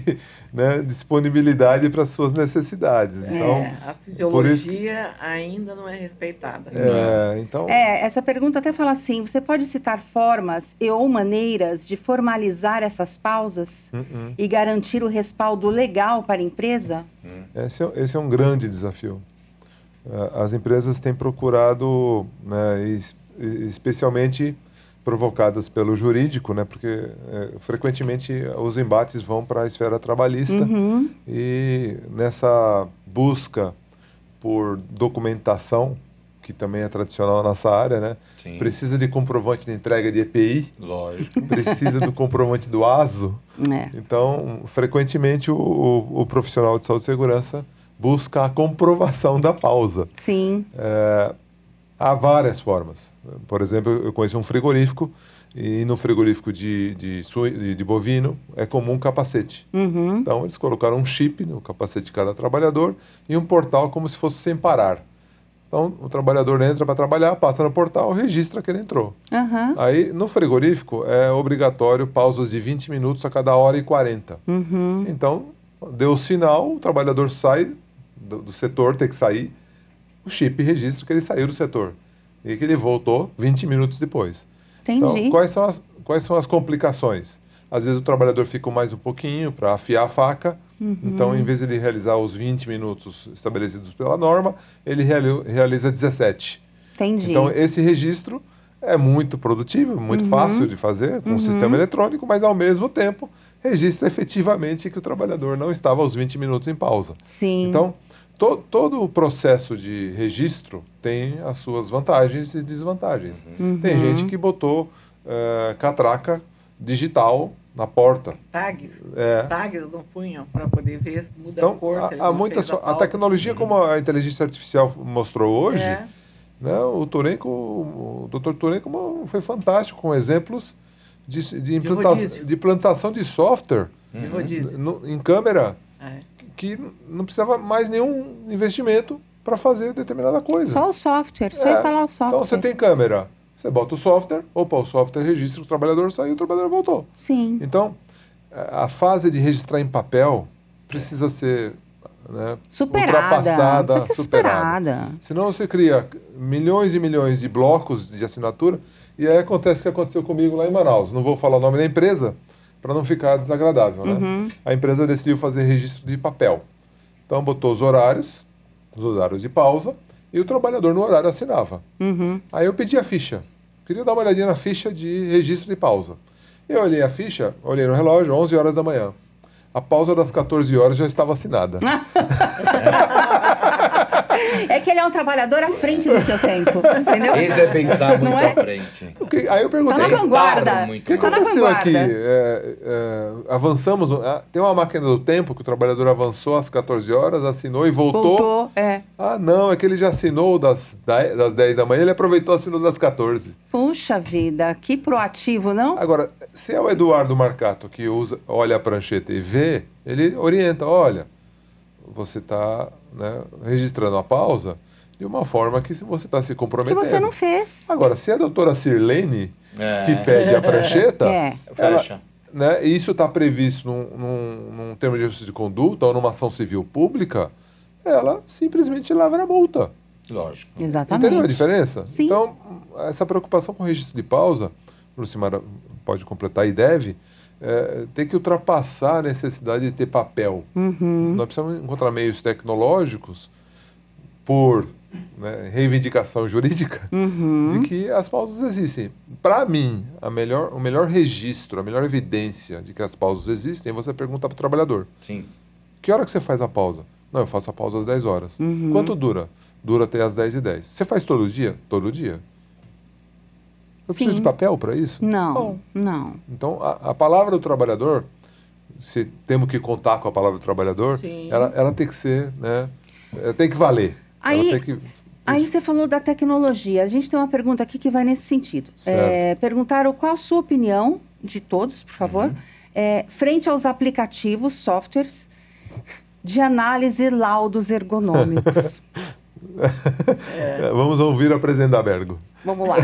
né, disponibilidade para as suas necessidades. Então, A fisiologia ainda não é respeitada. então, Essa pergunta até fala assim: você pode citar formas e ou maneiras de formalizar essas pausas e garantir o respaldo legal para a empresa? esse é um grande desafio. As empresas têm procurado, né, especialmente provocadas pelo jurídico, né, porque frequentemente os embates vão para a esfera trabalhista e nessa busca por documentação, que também é tradicional na nossa área, né, Sim. precisa de comprovante de entrega de EPI, Lógico. precisa do comprovante do ASO. Então, frequentemente o profissional de saúde e segurança busca a comprovação da pausa. Sim. Há várias formas. Por exemplo, eu conheço um frigorífico e no frigorífico de bovino é comum capacete. Então, eles colocaram um chip no capacete de cada trabalhador e um portal como se fosse sem parar. Então, o trabalhador entra para trabalhar, passa no portal, registra que ele entrou. Aí, no frigorífico, é obrigatório pausas de 20 minutos a cada hora e 40. Então, deu o sinal, o trabalhador sai do setor, tem que sair, o chip registra que ele saiu do setor e que ele voltou 20 minutos depois. Entendi. Então, quais são as complicações? Às vezes o trabalhador fica mais um pouquinho para afiar a faca, então em vez de ele realizar os 20 minutos estabelecidos pela norma, ele realiza 17. Entendi. Então esse registro é muito produtivo, muito fácil de fazer com o sistema eletrônico, mas ao mesmo tempo registra efetivamente que o trabalhador não estava aos 20 minutos em pausa. Sim. Então, todo o processo de registro tem as suas vantagens e desvantagens. Tem gente que botou catraca digital na porta. Tags no punho para poder ver, muda Então, a cor. Se ele há não muitas, fez a pausa. tecnologia, como a inteligência artificial mostrou hoje, É. né, o Dr. Turenko foi fantástico com exemplos de implantação de software De rodízio. em câmera É. que não precisava mais nenhum investimento para fazer determinada coisa. Só o software, só instalar o software. Então você tem câmera, você bota o software, o software registra, o trabalhador saiu, o trabalhador voltou. Sim. Então, a fase de registrar em papel precisa ser ultrapassada, Precisa ser superada. Senão você cria milhões e milhões de blocos de assinatura e aí acontece o que aconteceu comigo lá em Manaus. Não vou falar o nome da empresa para não ficar desagradável, né? A empresa decidiu fazer registro de papel. Então botou os horários de pausa e o trabalhador no horário assinava. Aí eu pedi a ficha. Queria dar uma olhadinha na ficha de registro de pausa. Eu olhei a ficha, olhei no relógio, 11 horas da manhã. A pausa das 14 horas já estava assinada. É que ele é um trabalhador à frente do seu tempo, entendeu? Esse é pensar muito Não é? à frente. Aí eu perguntei, Tá na vanguarda. Testaram o muito que Tá na aconteceu aqui? vanguarda. Avançamos, tem uma máquina do tempo que o trabalhador avançou às 14 horas, assinou e voltou. Ah, não, é que ele já assinou das 10 da manhã, ele aproveitou e assinou das 14. Puxa vida, que proativo, não? Agora, se é o Eduardo Marcato que olha a prancheta e vê, ele orienta, olha, você está registrando a pausa de uma forma que você está se Que comprometendo. você não fez. Agora, se é a doutora Sirlene que pede a prancheta, Fecha. e isso está previsto num termo de justiça de conduta ou numa ação civil pública, ela simplesmente leva a multa. Lógico. Exatamente. Entendeu a diferença? Sim. Então, essa preocupação com o registro de pausa, a Lucimara pode completar e deve, tem que ultrapassar a necessidade de ter papel. Nós precisamos encontrar meios tecnológicos por reivindicação jurídica de que as pausas existem. Para mim, o melhor registro, a melhor evidência de que as pausas existem é você perguntar para o trabalhador. Sim. Que hora que você faz a pausa? Não, eu faço a pausa às 10 horas. Quanto dura? Dura até às 10h10. Você faz todo dia? Todo dia. Eu preciso de papel para isso? Não. Então, a palavra do trabalhador se temos que contar com a palavra do trabalhador, Sim. ela tem que ser, né? Tem que valer. Aí, Ela tem que... Aí você falou da tecnologia. A gente tem uma pergunta aqui que vai nesse sentido. Perguntaram qual a sua opinião, de todos, por favor, frente aos aplicativos, softwares, de análise e laudos ergonômicos. Vamos ouvir a presidente da Bergo. Vamos lá.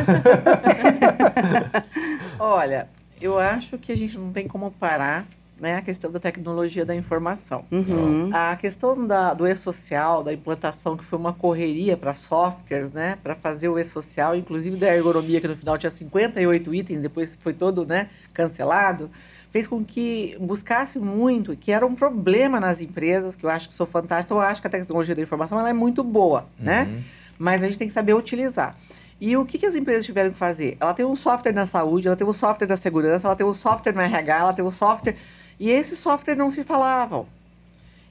Olha, eu acho que a gente não tem como parar, né, a questão da tecnologia da informação. Uhum. A questão do e-social, da implantação, que foi uma correria para softwares, né, para fazer o e-social, inclusive da ergonomia, que no final tinha 58 itens, depois foi todo, né, cancelado, fez com que buscasse muito, que era um problema nas empresas, que eu acho que sou fantástico, eu acho que a tecnologia da informação ela é muito boa, né, mas a gente tem que saber utilizar. E o que as empresas tiveram que fazer? Ela tem um software na saúde, ela tem um software da segurança, ela tem um software no RH, ela tem um software... E esses softwares não se falavam.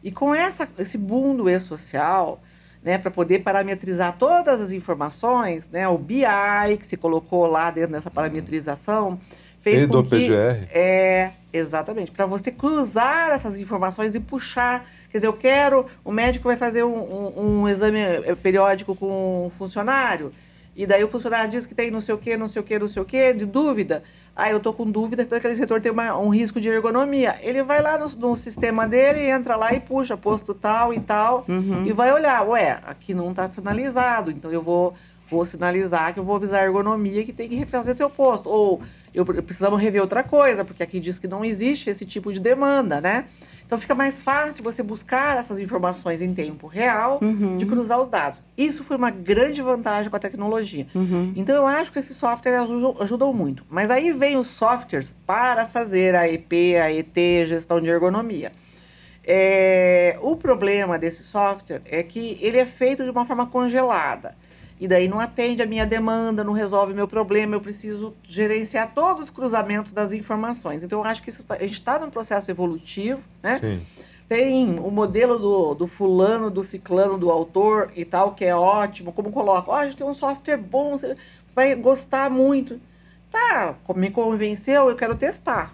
E com esse boom do e-social, né, para poder parametrizar todas as informações, né, o BI que se colocou lá dentro dessa parametrização, fez com que... PGR. Exatamente. Para você cruzar essas informações e puxar... Quer dizer, o médico vai fazer um exame periódico com um funcionário, e daí o funcionário diz que tem não sei o quê, de dúvida. Eu estou com dúvida que aquele setor tem um risco de ergonomia. Ele vai lá no sistema dele, entra lá e puxa posto tal e tal, e vai olhar. Aqui não está sinalizado, então eu vou sinalizar que eu vou avisar a ergonomia que tem que refazer seu posto. Ou precisamos rever outra coisa, porque aqui diz que não existe esse tipo de demanda, né? Então fica mais fácil você buscar essas informações em tempo real, de cruzar os dados. Isso foi uma grande vantagem com a tecnologia. Então eu acho que esses softwares ajudam muito. Mas aí vem os softwares para fazer a EP, a ET, gestão de ergonomia. O problema desse software é que ele é feito de uma forma congelada. E daí não atende a minha demanda, não resolve meu problema, eu preciso gerenciar todos os cruzamentos das informações. Então, eu acho que a gente está num processo evolutivo, né? Sim. Tem o modelo do fulano, do ciclano, do autor e tal, que é ótimo. Como coloca? A gente tem um software bom, você vai gostar muito. Tá, me convenceu, eu quero testar.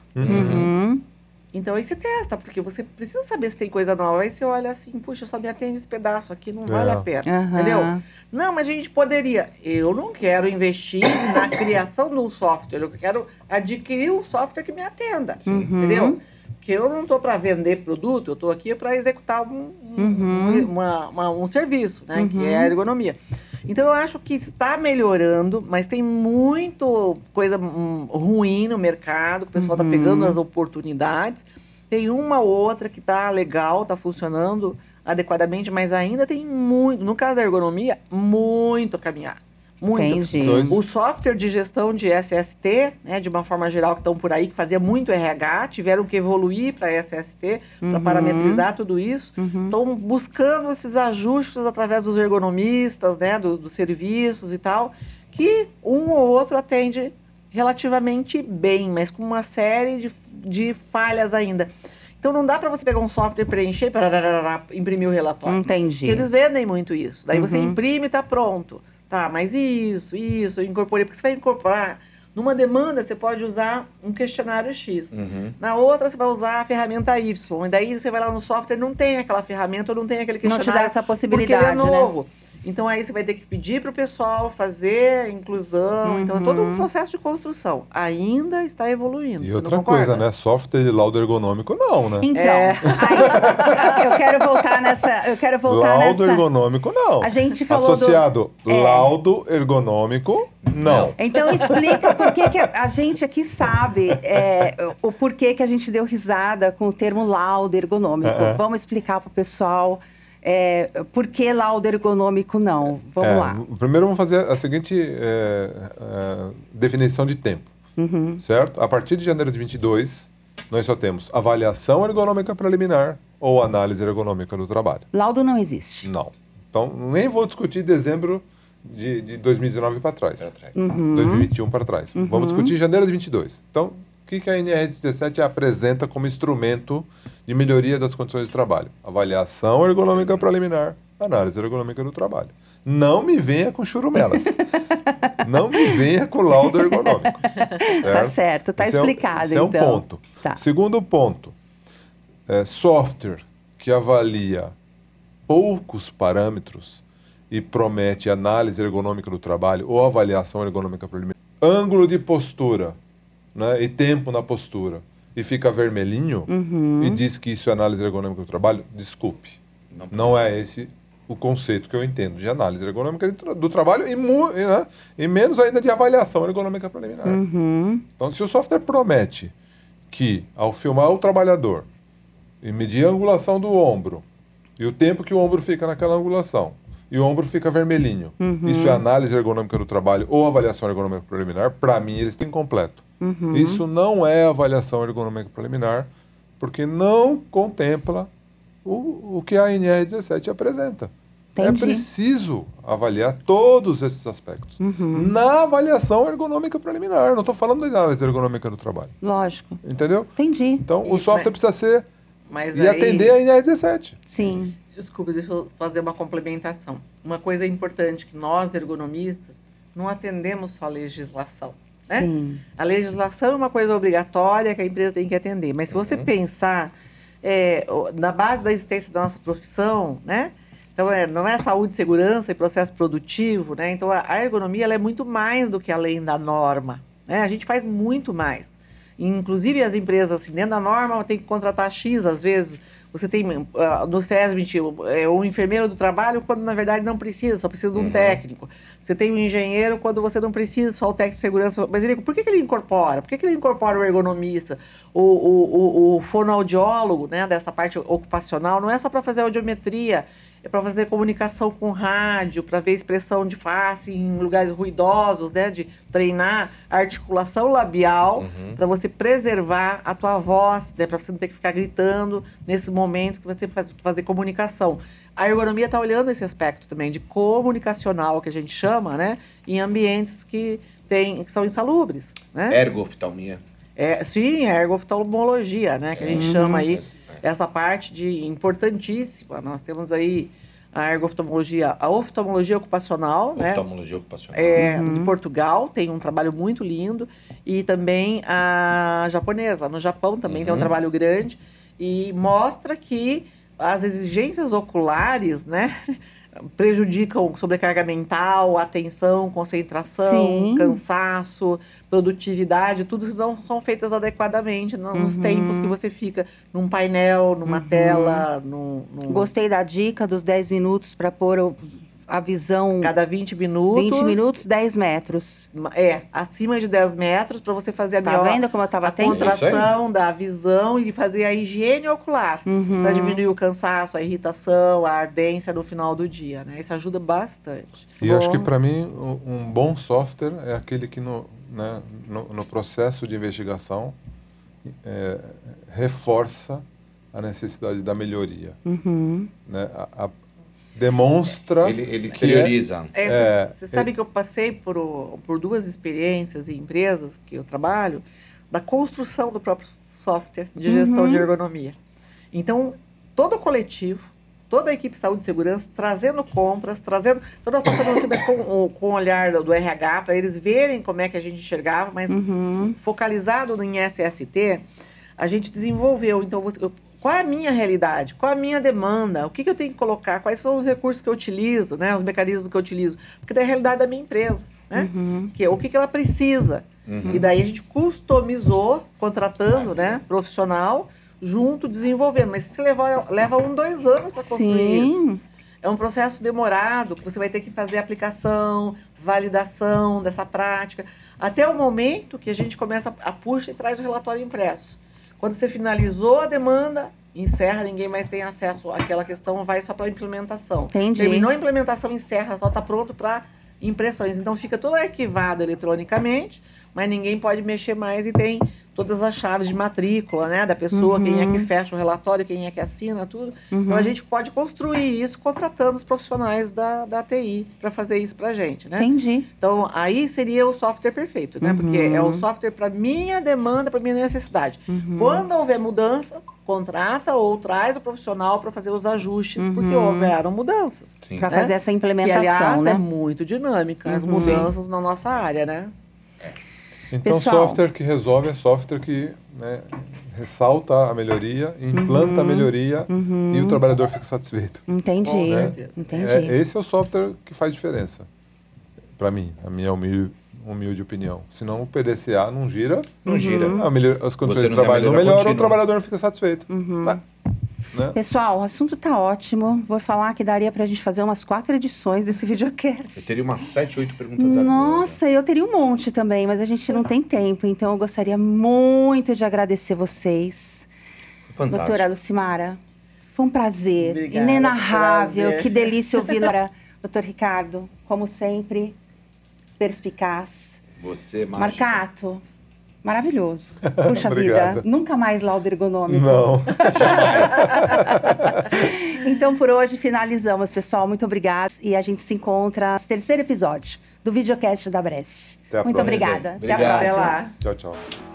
Então, aí você testa, porque você precisa saber se tem coisa nova. Aí você olha assim, puxa, só me atende esse pedaço aqui, não vale a pena, entendeu? Não, mas a gente poderia. Eu não quero investir na criação de um software, eu quero adquirir um software que me atenda, entendeu? Porque eu não estou para vender produto, eu estou aqui para executar um serviço, né, que é a ergonomia. Então, eu acho que está melhorando, mas tem muito coisa ruim no mercado, que o pessoal está pegando as oportunidades. Tem uma ou outra que está legal, está funcionando adequadamente, mas ainda tem muito, no caso da ergonomia, muito a caminhar. Muito. Entendi. O software de gestão de SST, né, de uma forma geral, que estão por aí, que fazia muito RH, tiveram que evoluir para SST, para parametrizar tudo isso. Estão buscando esses ajustes através dos ergonomistas, né, dos serviços e tal, que um ou outro atende relativamente bem, mas com uma série de falhas ainda. Então, não dá para você pegar um software, preencher, imprimir o relatório. Entendi. Eles vendem muito isso. Daí você imprime e está pronto. Tá, mas isso, eu incorporei. Porque você vai incorporar, numa demanda você pode usar um questionário X. Na outra você vai usar a ferramenta Y. E daí você vai lá no software, não tem aquela ferramenta, ou não tem aquele questionário. Não te dá essa possibilidade, porque ele é novo. né? Então aí você vai ter que pedir para o pessoal fazer inclusão. Então é todo um processo de construção. Ainda está evoluindo. E outra coisa, né? Software de laudo ergonômico, não, né? Então, aí, eu quero voltar nessa... Laudo ergonômico, não. A gente falou associado laudo ergonômico, não. Então explica por que a gente aqui sabe o porquê que a gente deu risada com o termo laudo ergonômico. Vamos explicar para o pessoal por que laudo ergonômico não. Vamos lá. Primeiro vamos fazer a seguinte definição de tempo, certo? A partir de janeiro de 22, nós só temos avaliação ergonômica preliminar ou análise ergonômica do trabalho. Laudo não existe. Não. Então, nem vou discutir dezembro de 2019 para trás. 2021 para trás. Vamos discutir janeiro de 22. Então, o que a NR17 apresenta como instrumento de melhoria das condições de trabalho? Avaliação ergonômica preliminar, análise ergonômica do trabalho. Não me venha com churumelas. Não me venha com laudo ergonômico. Certo? Tá certo, tá explicado, esse é um então. ponto. Tá. Segundo ponto, software que avalia poucos parâmetros e promete análise ergonômica do trabalho ou avaliação ergonômica preliminar, ângulo de postura, né, e tempo na postura, e fica vermelhinho e diz que isso é análise ergonômica do trabalho, desculpe. Não é esse o conceito que eu entendo de análise ergonômica do trabalho e menos ainda de avaliação ergonômica preliminar. Então, se o software promete que, ao filmar o trabalhador e medir a angulação do ombro e o tempo que o ombro fica naquela angulação e o ombro fica vermelhinho, isso é análise ergonômica do trabalho ou avaliação ergonômica preliminar, para mim eles têm completo. Isso não é avaliação ergonômica preliminar, porque não contempla o que a NR17 apresenta. Entendi. É preciso avaliar todos esses aspectos. Na avaliação ergonômica preliminar. Não estou falando da análise ergonômica do trabalho. Lógico. Entendeu? Entendi. Então, o software precisa ser Mas e aí, atender a NR17. Sim. desculpa, deixa eu fazer uma complementação. Uma coisa importante que nós, ergonomistas, não atendemos só a legislação. Né? Sim. A legislação é uma coisa obrigatória que a empresa tem que atender. Mas se você pensar na base da existência da nossa profissão, né? Então, não é saúde, segurança e processo produtivo, né? Então, a ergonomia ela é muito mais do que além da norma, né? A gente faz muito mais. Inclusive, as empresas, assim, dentro da norma, tem que contratar X, às vezes. Você tem, no SESMIT, o enfermeiro do trabalho, quando, na verdade, não precisa, só precisa de um técnico. Você tem o engenheiro, quando você não precisa, só o técnico de segurança. Mas por que ele incorpora? Por que ele incorpora o ergonomista? O fonoaudiólogo, né, dessa parte ocupacional, não é só para fazer audiometria, é para fazer comunicação com rádio, para ver expressão de face em lugares ruidosos, né? De treinar a articulação labial, para você preservar a tua voz, né? Para você não ter que ficar gritando nesses momentos que você fazer comunicação. A ergonomia está olhando esse aspecto também de comunicacional, que a gente chama, né? Em ambientes que são insalubres, né? Ergooftalmia. Sim, a ergooftalmologia, né? Que a gente chama aí essa parte de importantíssima. Nós temos aí a ergooftalmologia, a oftalmologia ocupacional, Oftalmologia ocupacional. de Portugal, tem um trabalho muito lindo, e também a japonesa, no Japão também tem um trabalho grande, e mostra que as exigências oculares, né, prejudicam sobrecarga mental, atenção, concentração, Sim. cansaço, produtividade, tudo isso não são feitas adequadamente nos tempos que você fica num painel, numa tela, num... Gostei da dica dos 10 minutos para pôr a visão. Cada 20 minutos. 20 minutos, 10 metros. Acima de 10 metros, para você fazer Tá vendo como eu estava a atenta? contração da visão e fazer a higiene ocular, para diminuir o cansaço, a irritação, a ardência no final do dia, né? Isso ajuda bastante. E acho que, para mim, um bom software é aquele que no processo de investigação reforça a necessidade da melhoria. Né? Demonstra Ele que exterioriza. Você sabe que eu passei por duas experiências em empresas que eu trabalho, da construção do próprio software de gestão de ergonomia. Então, todo o coletivo, toda a equipe de saúde e segurança, trazendo compras, trazendo toda a atuação, mas com o olhar do RH, para eles verem como é que a gente enxergava, mas focalizado em SST, a gente desenvolveu. Então, qual é a minha realidade? Qual é a minha demanda? O que eu tenho que colocar? Quais são os recursos que eu utilizo, né? Os mecanismos que eu utilizo? Porque daí é a realidade da minha empresa, né? O que ela precisa. E daí a gente customizou, contratando, né? Profissional, junto, desenvolvendo. Mas isso leva 1, 2 anos para construir isso. É um processo demorado, que você vai ter que fazer aplicação, validação dessa prática, até o momento que a gente começa a puxa e traz o relatório impresso. Quando você finalizou a demanda, encerra, ninguém mais tem acesso àquela questão, vai só para a implementação. Entendi. Terminou a implementação, encerra, só está pronto para impressões. Então, fica tudo arquivado eletronicamente, mas ninguém pode mexer mais e tem todas as chaves de matrícula, né, da pessoa, quem é que fecha o relatório, quem é que assina, tudo. Então, a gente pode construir isso contratando os profissionais da TI para fazer isso para a gente, né? Entendi. Então, aí seria o software perfeito, né? Porque é o software para minha demanda, para minha necessidade. Quando houver mudança, contrata ou traz o profissional para fazer os ajustes, porque houveram mudanças. Para né? fazer essa Que, implementação, aliás, né? é muito dinâmica, as mudanças na nossa área, né? Então, Pessoal. software que resolve é software que ressalta a melhoria, implanta a melhoria e o trabalhador fica satisfeito. Entendi, Com certeza. entendi. Esse é o software que faz diferença, para mim, a minha humilde opinião. Senão o PDCA não gira, Não gira. as condições Você de não tem a trabalho não melhora melhoram, o contínua. trabalhador não fica satisfeito. Né? Pessoal, o assunto tá ótimo. Vou falar que daria pra gente fazer umas 4 edições desse Eu videocast. teria umas 7, 8 perguntas agora. Nossa, eu teria um monte também, mas a gente não tem tempo. Então, eu gostaria muito de agradecer vocês. Fantástico. Doutora Lucimara, foi um prazer Obrigada, inenarrável. prazer. Que delícia ouvi-la. Doutor Ricardo, como sempre, perspicaz. Você, mágica. Marcato, maravilhoso. Puxa Obrigada. vida, nunca mais laudo ergonômico. Não. Então, por hoje, finalizamos, pessoal. Muito obrigada. E a gente se encontra no terceiro episódio do videocast da Brest. Até a Muito próxima. obrigada. Obrigado. Até a Até próxima. lá. Tchau, tchau.